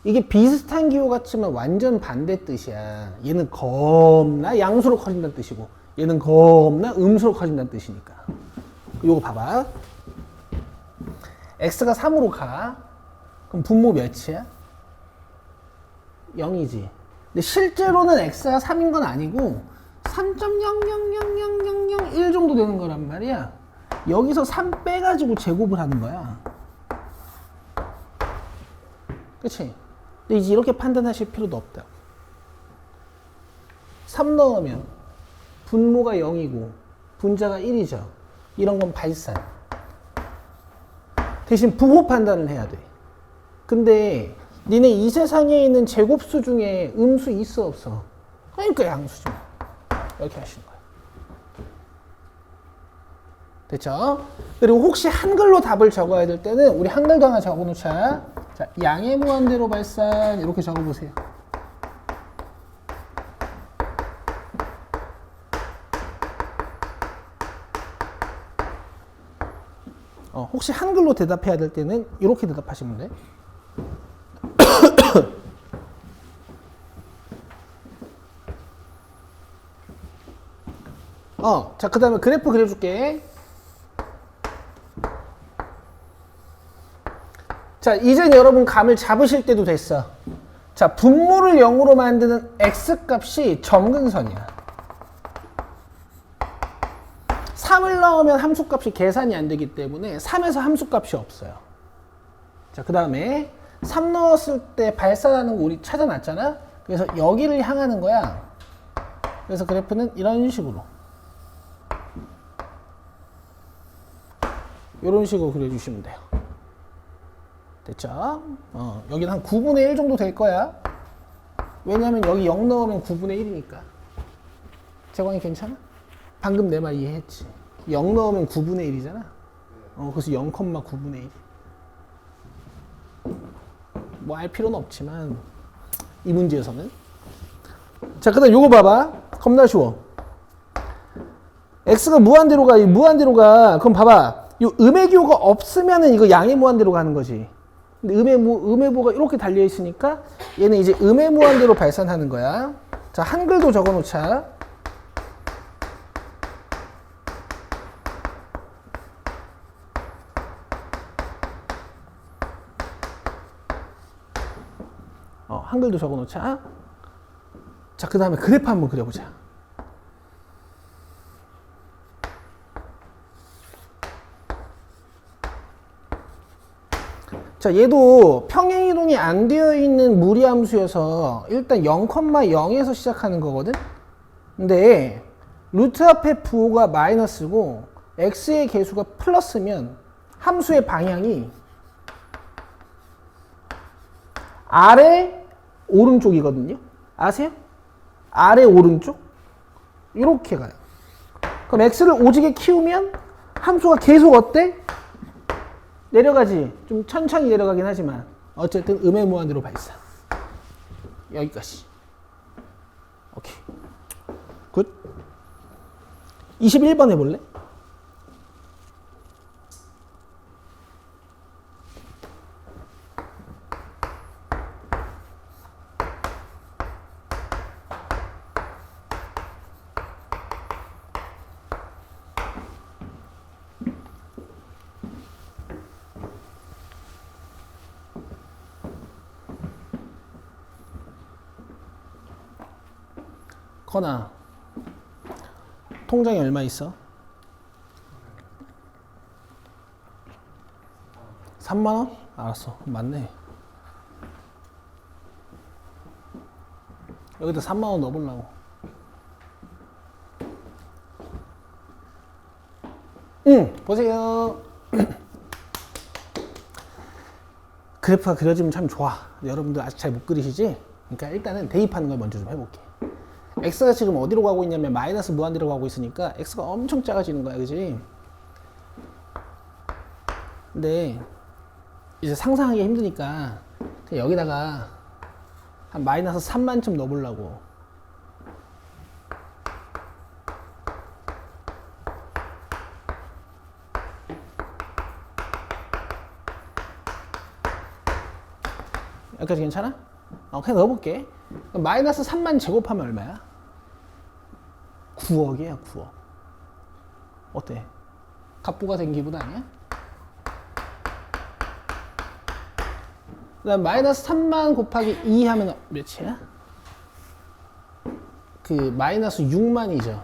이게 비슷한 기호 같지만 완전 반대 뜻이야. 얘는 겁나 양수로 커진다는 뜻이고 얘는 겁나 음수로 커진다는 뜻이니까. 요거 봐봐. x가 3으로 가. 그럼 분모 몇이야? 0이지. 근데 실제로는 x가 3인 건 아니고 3.000001 정도 되는 거란 말이야. 여기서 3 빼가지고 제곱을 하는 거야. 그치? 근데 이제 이렇게 판단하실 필요도 없다. 3 넣으면 분모가 0이고 분자가 1이죠. 이런 건 발산. 대신 부호 판단을 해야 돼. 근데 니네 이 세상에 있는 제곱수 중에 음수 있어 없어? 그러니까 양수지. 이렇게 하시는 거예요. 됐죠? 그리고 혹시 한글로 답을 적어야 될 때는 우리 한글도 하나 적어놓자. 자, 양의 무한대로 발산 이렇게 적어보세요. 혹시 한글로 대답해야 될 때는 이렇게 대답하시면 돼. 자, 그 다음에 그래프 그려줄게. 자, 이제 여러분 감을 잡으실 때도 됐어. 자, 분모를 0으로 만드는 x값이 점근선이야. 3을 넣으면 함수값이 계산이 안 되기 때문에 3에서 함수값이 없어요. 자, 그 다음에 3 넣었을 때 발산하는 거 우리 찾아놨잖아? 그래서 여기를 향하는 거야. 그래서 그래프는 이런 식으로. 이런 식으로 그려주시면 돼요. 됐죠? 여기는 한 9분의 1 정도 될 거야. 왜냐면 여기 0 넣으면 9분의 1이니까. 재광이 괜찮아? 방금 내 말 이해했지? 0 넣으면 9분의 1이잖아? 그래서 0,9분의 1. 뭐 알 필요는 없지만 이 문제에서는. 자, 그 다음 요거 봐봐. 겁나 쉬워. x가 무한대로 가. 무한대로 가. 그럼 봐봐. 이 음의 기호가 없으면은 이거 양의 무한대로 가는 거지. 근데 음의 부호가 이렇게 달려 있으니까 얘는 이제 음의 무한대로 발산하는 거야. 자, 한글도 적어 놓자. 한글도 적어 놓자. 자, 그 다음에 그래프 한번 그려보자. 자, 얘도 평행이동이 안 되어 있는 무리함수여서 일단 0,0에서 시작하는 거거든? 근데 루트 앞에 부호가 마이너스고 x의 개수가 플러스면 함수의 방향이 아래 오른쪽이거든요? 아세요? 아래 오른쪽? 이렇게 가요. 그럼 x를 오지게 키우면 함수가 계속 어때? 내려가지. 좀 천천히 내려가긴 하지만 어쨌든 음의 무한대로 발산. 여기까지. 오케이. 굿. 21번 해볼래? 건아, 통장에 얼마 있어? 3만 원? 알았어. 맞네. 여기다 3만 원 넣어보려고. 보세요. 그래프가 그려지면 참 좋아. 여러분들 아직 잘 못 그리시지? 그러니까 일단은 대입하는 걸 먼저 좀 해볼게. x가 지금 어디로 가고 있냐면 마이너스 무한대로 가고 있으니까 x가 엄청 작아지는 거야, 그지? 근데 이제 상상하기 힘드니까 그냥 여기다가 한 마이너스 3만쯤 넣어보려고. 여기까지 괜찮아? 그냥 넣어볼게. 마이너스 3만 제곱하면 얼마야? 9억이야, 9억. 어때? 갑부가 된 기분 아니야? 그 다음 마이너스 3만 곱하기 2 하면 몇이야? 그 마이너스 6만이죠.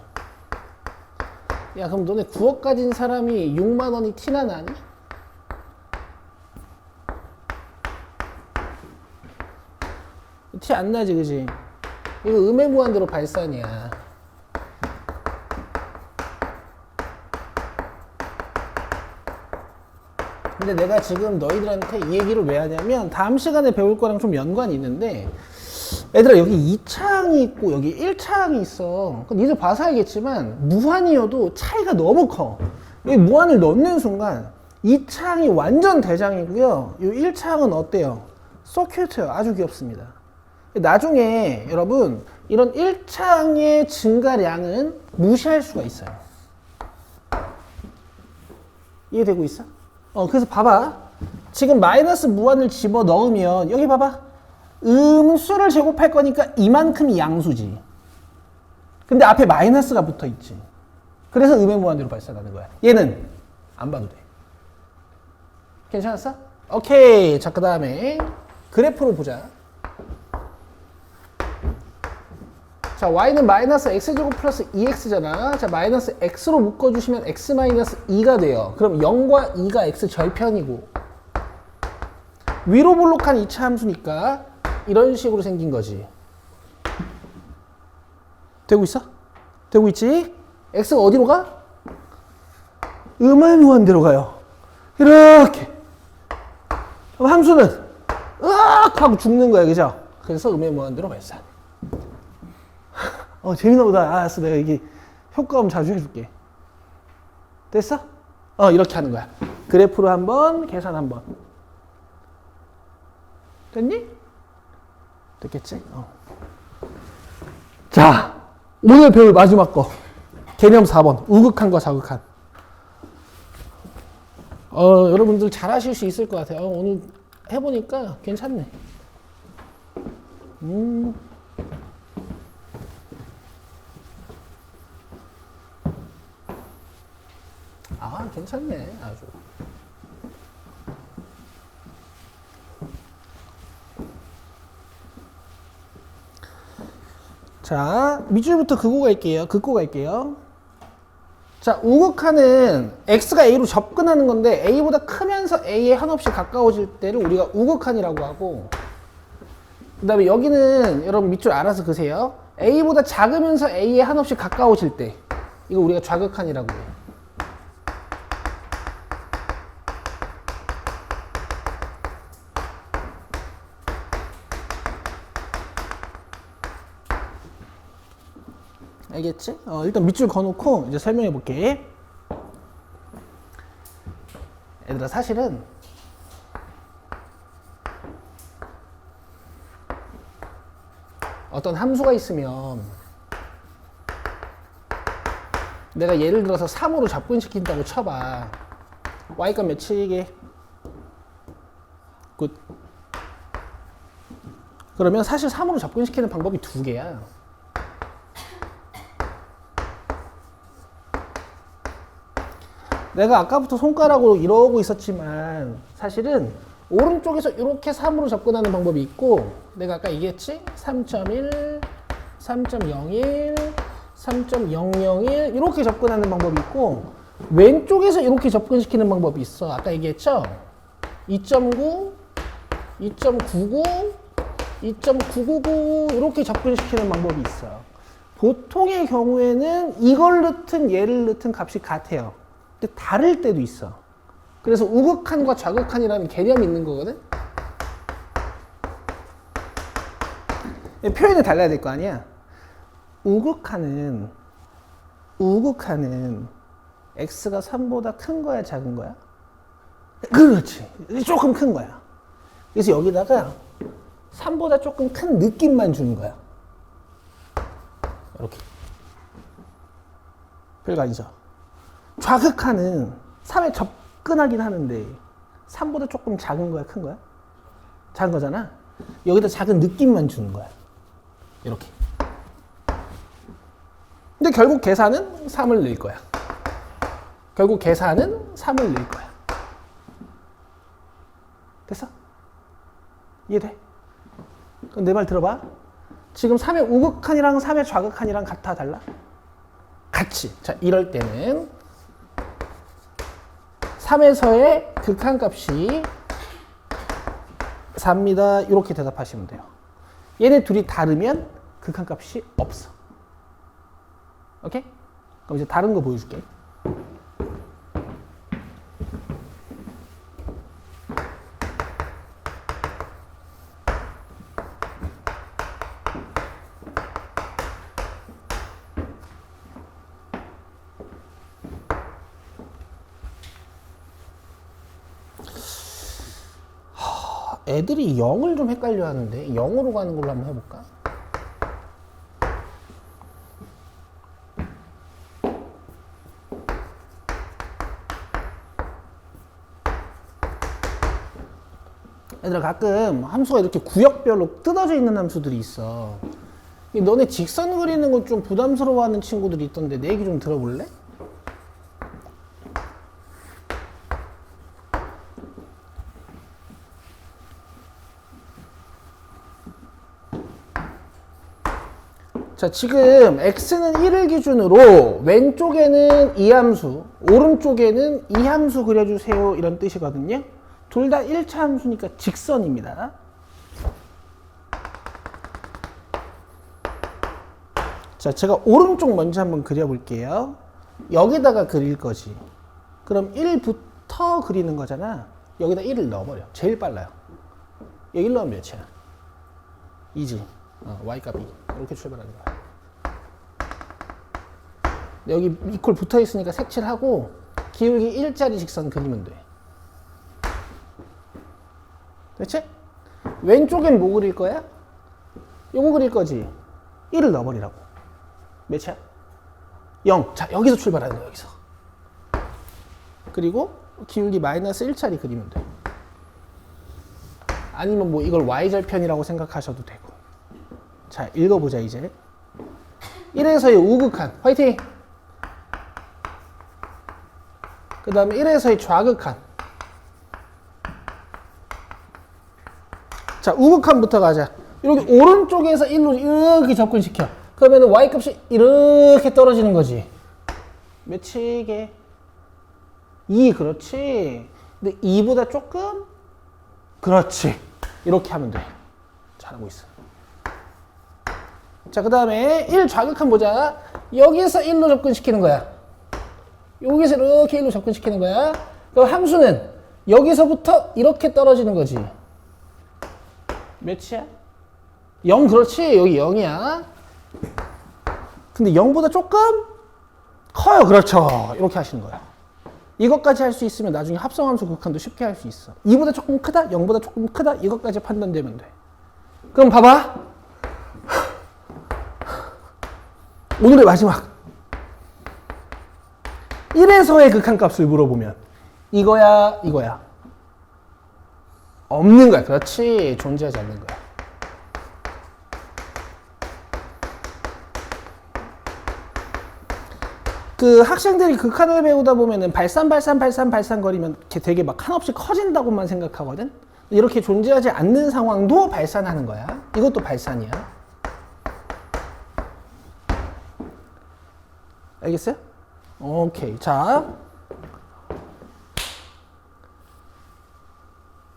야, 그럼 너네 9억 가진 사람이 6만 원이 티나 나니? 티 안 나지, 그지? 이거 음의 무한대로 발산이야. 근데 내가 지금 너희들한테 이 얘기를 왜 하냐면 다음 시간에 배울 거랑 좀 연관이 있는데, 얘들아, 여기 2차항이 있고 여기 1차항이 있어. 니들 봐서 알겠지만 무한이어도 차이가 너무 커. 여기 무한을 넣는 순간 2차항이 완전 대장이고요, 이 1차항은 어때요? 서큐트예요. 아주 귀엽습니다. 나중에 여러분 이런 1차항의 증가량은 무시할 수가 있어요. 이해되고 있어? 그래서 봐봐. 지금 마이너스 무한을 집어 넣으면 여기 봐봐. 음수를 제곱할 거니까 이만큼이 양수지. 근데 앞에 마이너스가 붙어 있지. 그래서 음의 무한대로 발산하는 거야. 얘는 안 봐도 돼. 괜찮았어? 오케이. 자, 그 다음에 그래프로 보자. 자, y는 마이너스 x제곱 플러스 2x잖아. 자, 마이너스 x로 묶어주시면 x 마이너스 2가 돼요. 그럼 0과 2가 x 절편이고, 위로 볼록한 2차 함수니까 이런 식으로 생긴 거지. 되고 있어? 되고 있지? x가 어디로 가? 음의 무한대로 가요. 이렇게. 그럼 함수는 으악 하고 죽는 거야, 그죠? 그래서 음의 무한대로 발산. 재밌나 보다. 알았어. 내가 이게 효과음 자주 해줄게. 됐어? 이렇게 하는 거야. 그래프로 한번, 계산 한번. 됐니? 됐겠지? 자, 오늘 배울 마지막 거. 개념 4번. 우극한과 자극한. 여러분들 잘 하실 수 있을 것 같아요. 오늘 해보니까 괜찮네. 괜찮네. 아주. 자, 밑줄부터 긋고 갈게요. 자, 우극한은 x가 a로 접근하는 건데 a보다 크면서 a에 한없이 가까워질 때를 우리가 우극한이라고 하고, 그 다음에 여기는 여러분 밑줄 알아서 그세요. a보다 작으면서 a에 한없이 가까워질 때, 이거 우리가 좌극한이라고 해요. 알겠지? 일단 밑줄 그어놓고 이제 설명해 볼게. 얘들아, 사실은 어떤 함수가 있으면 내가 예를 들어서 3으로 접근시킨다고 쳐봐. y값 몇이게? 굿. 그러면 사실 3으로 접근시키는 방법이 두 개야. 내가 아까부터 손가락으로 이러고 있었지만 사실은 오른쪽에서 이렇게 3으로 접근하는 방법이 있고, 내가 아까 얘기했지? 3.1, 3.01, 3.001 이렇게 접근하는 방법이 있고 왼쪽에서 이렇게 접근시키는 방법이 있어. 아까 얘기했죠? 2.9, 2.99, 2.999 이렇게 접근시키는 방법이 있어. 보통의 경우에는 이걸 넣든 얘를 넣든 값이 같아요. 근데 다를 때도 있어. 그래서 우극한과 좌극한이라는 개념이 있는 거거든? 표현이 달라야 될 거 아니야? 우극한은 x가 3보다 큰 거야, 작은 거야? 그렇지. 조금 큰 거야. 그래서 여기다가 3보다 조금 큰 느낌만 주는 거야. 이렇게. 별거 아니죠. 좌극한은 3에 접근하긴 하는데 3보다 조금 작은 거야, 큰 거야? 작은 거잖아. 여기다 작은 느낌만 주는 거야. 이렇게. 근데 결국 계산은 3을 넣을 거야. 결국 계산은 3을 넣을 거야. 됐어? 이해돼? 그럼 내 말 들어봐. 지금 3의 우극한이랑 3의 좌극한이랑 같아, 달라? 같이. 자, 이럴 때는 3에서의 극한값이 4입니다. 이렇게 대답하시면 돼요. 얘네 둘이 다르면 극한값이 없어. 오케이? 그럼 이제 다른 거 보여줄게. 애들이 0을 좀 헷갈려 하는데 0으로 가는 걸로 한번 해볼까? 얘들아, 가끔 함수가 이렇게 구역별로 뜯어져 있는 함수들이 있어. 너네 직선 그리는 거 좀 부담스러워하는 친구들이 있던데 내 얘기 좀 들어볼래? 자, 지금 x는 1을 기준으로 왼쪽에는 이 함수, 오른쪽에는 이 함수 그려주세요 이런 뜻이거든요. 둘 다 1차 함수니까 직선입니다. 자, 제가 오른쪽 먼저 한번 그려볼게요. 여기다가 그릴 거지. 그럼 1부터 그리는 거잖아. 여기다 1을 넣어버려. 제일 빨라요. 여기 1 넣으면 몇이야? 2지. y값 2. 이렇게 출발하는 거야. 여기 이퀄 붙어 있으니까 색칠하고 기울기 1짜리 직선 그리면 돼. 그렇지? 왼쪽엔 뭐 그릴 거야? 요거 그릴 거지. 1을 넣어버리라고. 몇이야? 0. 자, 여기서 출발하는 거야, 여기서. 그리고 기울기 마이너스 1짜리 그리면 돼. 아니면 뭐 이걸 y절편이라고 생각하셔도 되고. 자, 읽어보자, 이제. 1에서의 우극한. 화이팅! 그 다음에 1에서의 좌극한. 자, 우극한부터 가자. 이렇게 오른쪽에서 1로 이렇게 접근시켜. 그러면 y값이 이렇게 떨어지는 거지. 몇이게? 2, 그렇지. 근데 2보다 조금? 그렇지. 이렇게 하면 돼. 잘하고 있어. 자, 그 다음에 1 좌극한 보자. 여기서 1로 접근시키는 거야. 여기서 이렇게 1로 접근시키는 거야. 그럼 함수는 여기서부터 이렇게 떨어지는 거지. 몇이야? 0, 그렇지. 여기 0이야. 근데 0보다 조금 커요. 그렇죠. 이렇게 하시는 거야. 이것까지 할 수 있으면 나중에 합성함수 극한도 쉽게 할 수 있어. 2보다 조금 크다? 0보다 조금 크다? 이것까지 판단되면 돼. 그럼 봐봐. 오늘의 마지막. 1에서의 극한값을 물어보면 이거야, 이거야? 없는 거야. 그렇지. 존재하지 않는 거야. 그 학생들이 극한을 배우다 보면은 발산 거리면 되게 막 한없이 커진다고만 생각하거든? 이렇게 존재하지 않는 상황도 발산하는 거야. 이것도 발산이야. 알겠어요? 오케이. 자,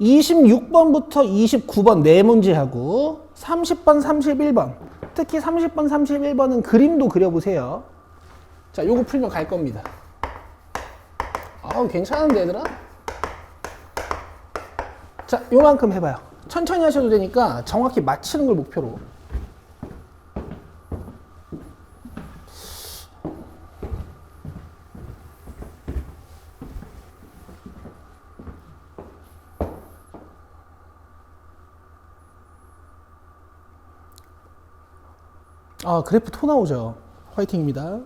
26번부터 29번 네 문제하고 30번, 31번, 특히 30번, 31번은 그림도 그려보세요. 자, 요거 풀면 갈 겁니다. 아우, 괜찮은데 얘들아? 자, 요만큼 해봐요. 천천히 하셔도 되니까 정확히 맞히는 걸 목표로. 아, 그래프 토 나오죠. 화이팅입니다.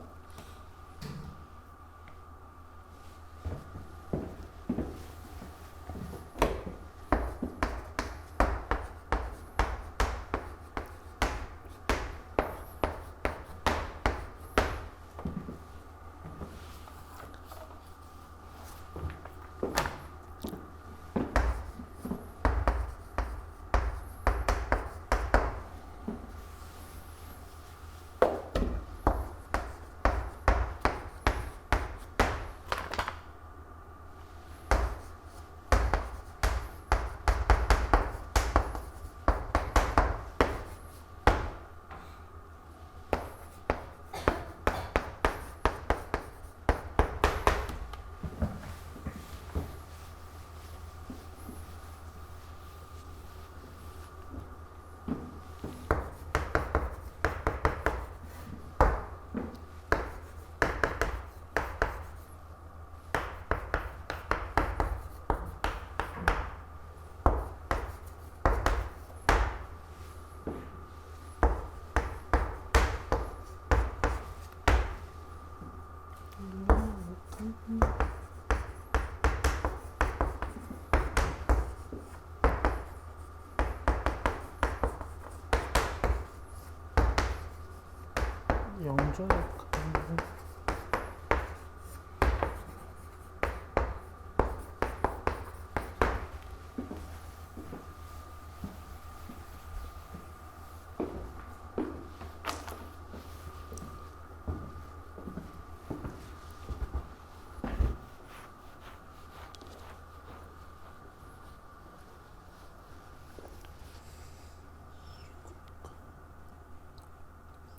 영절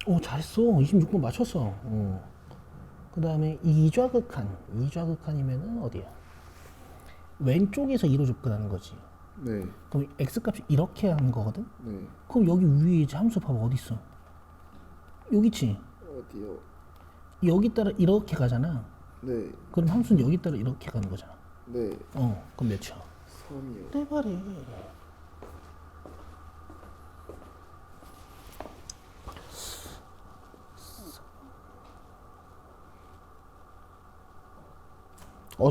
오, 잘했어. 26번 맞췄어. 그 다음에 이좌극한이면은 어디야? 왼쪽에서 2로 접근하는 거지. 네. 그럼 x값이 이렇게 하는 거거든? 네. 그럼 여기 위에 이제 함수 봐봐. 어디 있어? 여기 있지? 어디요? 여기 따라 이렇게 가잖아. 네. 그럼 함수는 여기 따라 이렇게 가는 거잖아. 네. 그럼 몇이야? 3이요. 내 말이.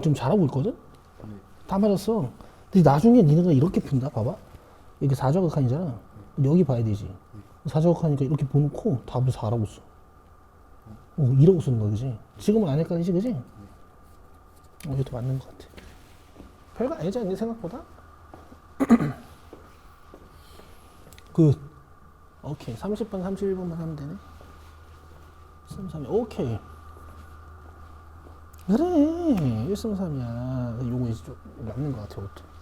좀 잘하고 있거든? 네. 다 맞았어. 근데 나중에 니네가 이렇게 푼다. 봐봐. 이게 4좌극한이잖아. 여기 봐야 되지. 4좌극하니까 이렇게 보놓고 답을 4라고 써. 이라고 쓰는 거야, 그지? 지금은 안 헷갈리지, 그지? 이것도 맞는 것 같아. 별거 아니지 않니, 생각보다? 오케이. 30번, 31번만 하면 되네. 133, 오케이. 그래, 133이야. 요거 이제 좀 맞는 것 같아, 이것도.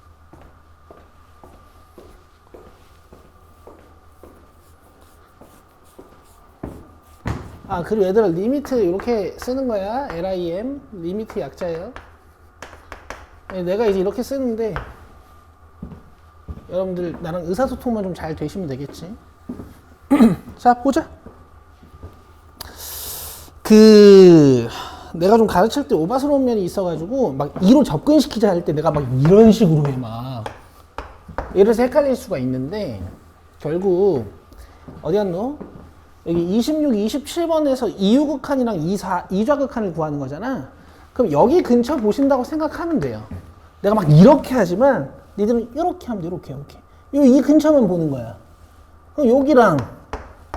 그리고 얘들아, 리미트 이렇게 쓰는 거야. LIM. 리미트 약자예요. 내가 이제 이렇게 쓰는데, 여러분들 나랑 의사소통만 좀 잘 되시면 되겠지. 자, 보자. 내가 좀 가르칠 때 오바스러운 면이 있어가지고 막 2로 접근시키자 할 때 내가 막 이런 식으로 해 막. 이래서 헷갈릴 수가 있는데 결국 어디 갔노? 여기 26, 27번에서 이유극한이랑 이좌극한을 구하는 거잖아. 그럼 여기 근처 보신다고 생각하면 돼요. 내가 막 이렇게 하지만 니들은 이렇게 하면 돼. 이렇게. 이 근처만 보는 거야. 그럼 여기랑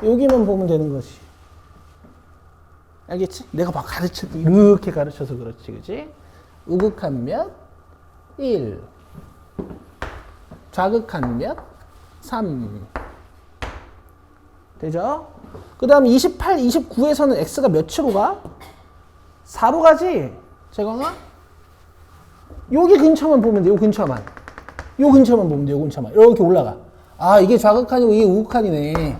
여기만 보면 되는 거지. 알겠지? 내가 막 가르칠 때 이렇게 가르쳐서 그렇지, 그지? 우극한 몇? 1. 좌극한 몇? 3. 되죠? 그 다음 28, 29에서는 x가 몇으로 가? 4로 가지? 재광아? 여기 근처만 보면 돼. 요 근처만. 요 근처만 보면 돼. 요 근처만. 이렇게 올라가. 아, 이게 좌극한이고 이게 우극한이네.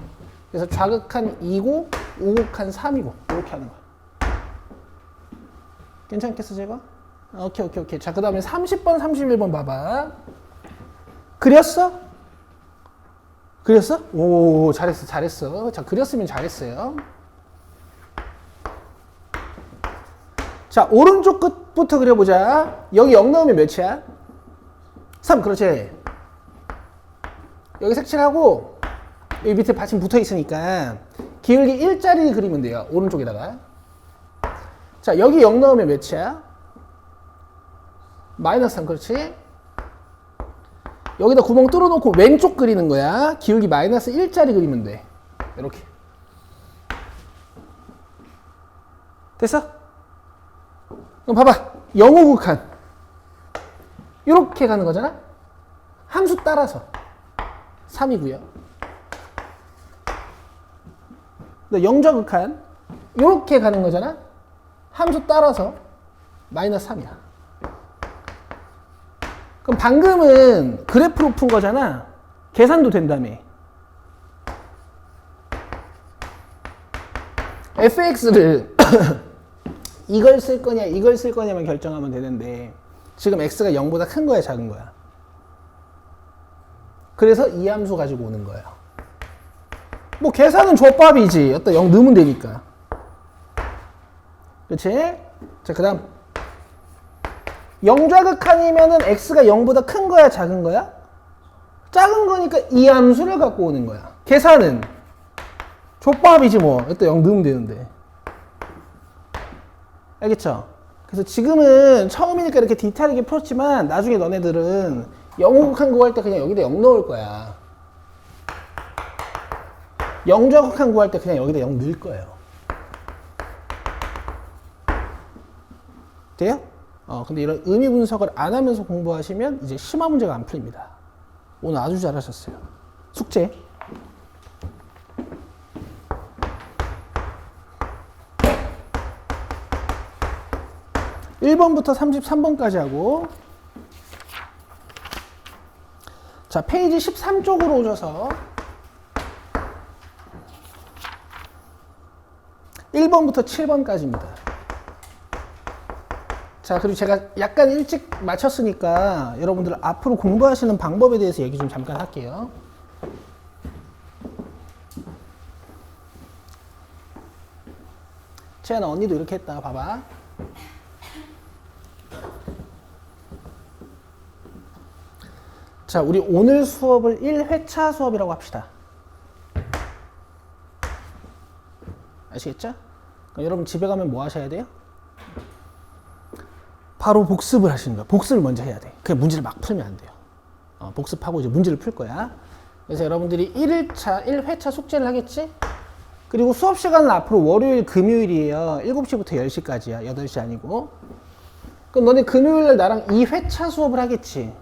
그래서 좌극한 2고 우극한 3이고 이렇게 하는 거야. 괜찮겠어, 재광? 오케이. 자, 그 다음에 30번, 31번 봐봐. 그렸어? 그렸어? 오, 잘했어. 자, 그렸으면 잘했어요. 자, 오른쪽 끝부터 그려보자. 여기 0 넣으면 몇이야? 3, 그렇지. 여기 색칠하고 여기 밑에 받침 붙어 있으니까 기울기 1짜리 그리면 돼요. 오른쪽에다가. 자, 여기 0 넣으면 몇이야? 마이너스 3, 그렇지. 여기다 구멍 뚫어놓고 왼쪽 그리는 거야. 기울기 마이너스 1짜리 그리면 돼. 이렇게. 됐어? 그럼 봐봐. 영호극한. 이렇게 가는 거잖아? 함수 따라서. 3이고요. 영좌극한. 이렇게 가는 거잖아? 함수 따라서 마이너스 3이야. 그럼 방금은 그래프로 푼 거잖아? 계산도 된다며. fx를 이걸 쓸 거냐 이걸 쓸 거냐만 결정하면 되는데 지금 x가 0보다 큰 거야 작은 거야? 그래서 이 함수 가지고 오는 거예요. 뭐 계산은 족밥이지. 여기다 0 넣으면 되니까. 그렇지? 자, 그 다음 영좌극한이면은 x가 0보다 큰 거야 작은 거야? 작은 거니까 이 함수를 갖고 오는 거야. 계산은 족밥이지 뭐. 여기다 0 넣으면 되는데. 알겠죠? 그래서 지금은 처음이니까 이렇게 디테일하게 풀었지만 나중에 너네들은 영호극한 구할 때 그냥 여기다 0 넣을 거야. 영좌극한 구할 때 그냥 여기다 0 넣을 거예요. 돼요? 근데 이런 의미 분석을 안 하면서 공부하시면 이제 심화 문제가 안 풀립니다. 오늘 아주 잘하셨어요. 숙제. (1번부터) (33번까지) 하고, 자, 페이지 13쪽으로 오셔서 1번부터 7번까지입니다. 자, 그리고 제가 약간 일찍 마쳤으니까 여러분들 앞으로 공부하시는 방법에 대해서 얘기 좀 잠깐 할게요. 채연아, 언니도 이렇게 했다. 봐봐. 자, 우리 오늘 수업을 1회차 수업이라고 합시다. 아시겠죠? 그럼 여러분 집에 가면 뭐 하셔야 돼요? 바로 복습을 하시는 거야. 복습을 먼저 해야 돼. 그냥 문제를 막 풀면 안 돼요. 복습하고 이제 문제를 풀 거야. 그래서 여러분들이 1회차 숙제를 하겠지? 그리고 수업 시간은 앞으로 월요일, 금요일이에요. 7시부터 10시까지야. 8시 아니고. 그럼 너네 금요일날 나랑 2회차 수업을 하겠지?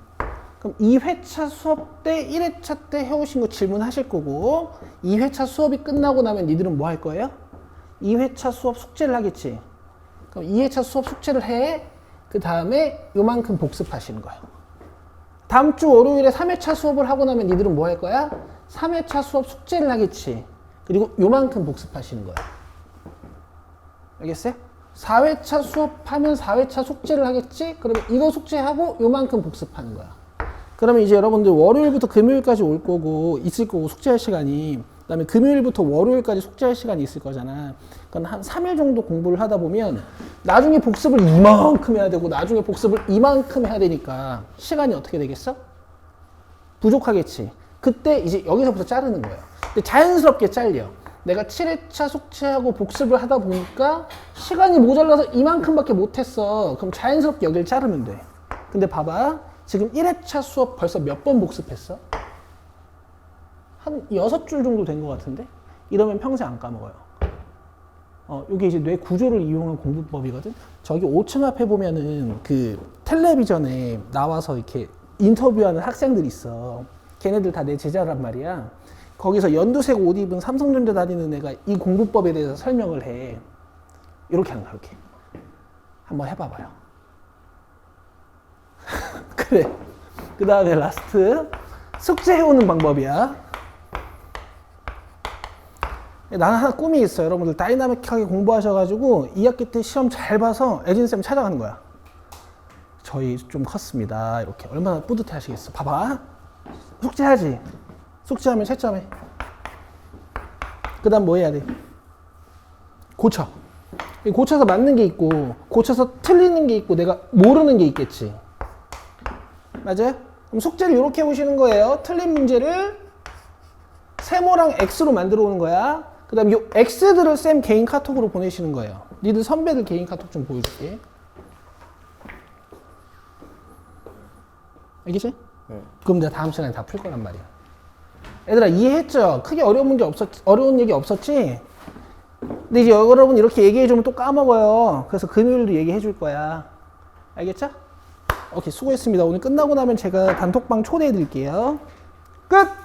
그럼 2회차 수업 때 1회차 때 해오신 거 질문하실 거고 2회차 수업이 끝나고 나면 니들은 뭐 할 거예요? 2회차 수업 숙제를 하겠지? 그럼 2회차 수업 숙제를 해. 그 다음에 요만큼 복습하시는 거예요. 다음 주 월요일에 3회차 수업을 하고 나면 니들은 뭐 할 거야? 3회차 수업 숙제를 하겠지? 그리고 요만큼 복습하시는 거야. 알겠어요? 4회차 수업하면 4회차 숙제를 하겠지? 그러면 이거 숙제하고 요만큼 복습하는 거야. 그러면 이제 여러분들 월요일부터 금요일까지 올 거고 있을 거고 숙제할 시간이, 그 다음에 금요일부터 월요일까지 숙제할 시간이 있을 거잖아. 그건 한 3일 정도 공부를 하다 보면 나중에 복습을 이만큼 해야 되고 나중에 복습을 이만큼 해야 되니까 시간이 어떻게 되겠어? 부족하겠지. 그때 이제 여기서부터 자르는 거예요. 근데 자연스럽게 잘려. 내가 7회차 숙제하고 복습을 하다 보니까 시간이 모자라서 이만큼밖에 못했어. 그럼 자연스럽게 여기를 자르면 돼. 근데 봐봐. 지금 1회차 수업 벌써 몇 번 복습했어? 한 6줄 정도 된 것 같은데? 이러면 평생 안 까먹어요. 이게 이제 뇌 구조를 이용한 공부법이거든? 저기 5층 앞에 보면은 그 텔레비전에 나와서 이렇게 인터뷰하는 학생들 있어. 걔네들 다 내 제자란 말이야. 거기서 연두색 옷 입은 삼성전자 다니는 애가 이 공부법에 대해서 설명을 해. 이렇게 하는 거야, 이렇게. 한번 해봐봐요. 그래. 그 다음에 라스트. 숙제 해오는 방법이야. 나는 하나 꿈이 있어요. 여러분들 다이나믹하게 공부하셔가지고 2학기 때 시험 잘 봐서 애진쌤 찾아가는 거야. 저희 좀 컸습니다. 이렇게. 얼마나 뿌듯해 하시겠어. 봐봐. 숙제하지. 숙제하면 채점해. 그 다음 뭐 해야 돼? 고쳐. 고쳐서 맞는 게 있고 고쳐서 틀리는 게 있고 내가 모르는 게 있겠지. 맞아요? 그럼 숙제를 이렇게 해보시는 거예요. 틀린 문제를 세모랑 X로 만들어 오는 거야. 그 다음에 이 X들을 쌤 개인 카톡으로 보내시는 거예요. 니들 선배들 개인 카톡 좀 보여줄게. 알겠지? 네. 그럼 내가 다음 시간에 다 풀 거란 말이야. 얘들아 이해했죠? 크게 어려운 문제 어려운 얘기 없었지? 근데 이제 여러분 이렇게 얘기해주면 또 까먹어요. 그래서 금요일도 얘기해줄 거야. 알겠죠? 오케이, 수고했습니다. 오늘 끝나고 나면 제가 단톡방 초대해드릴게요. 끝!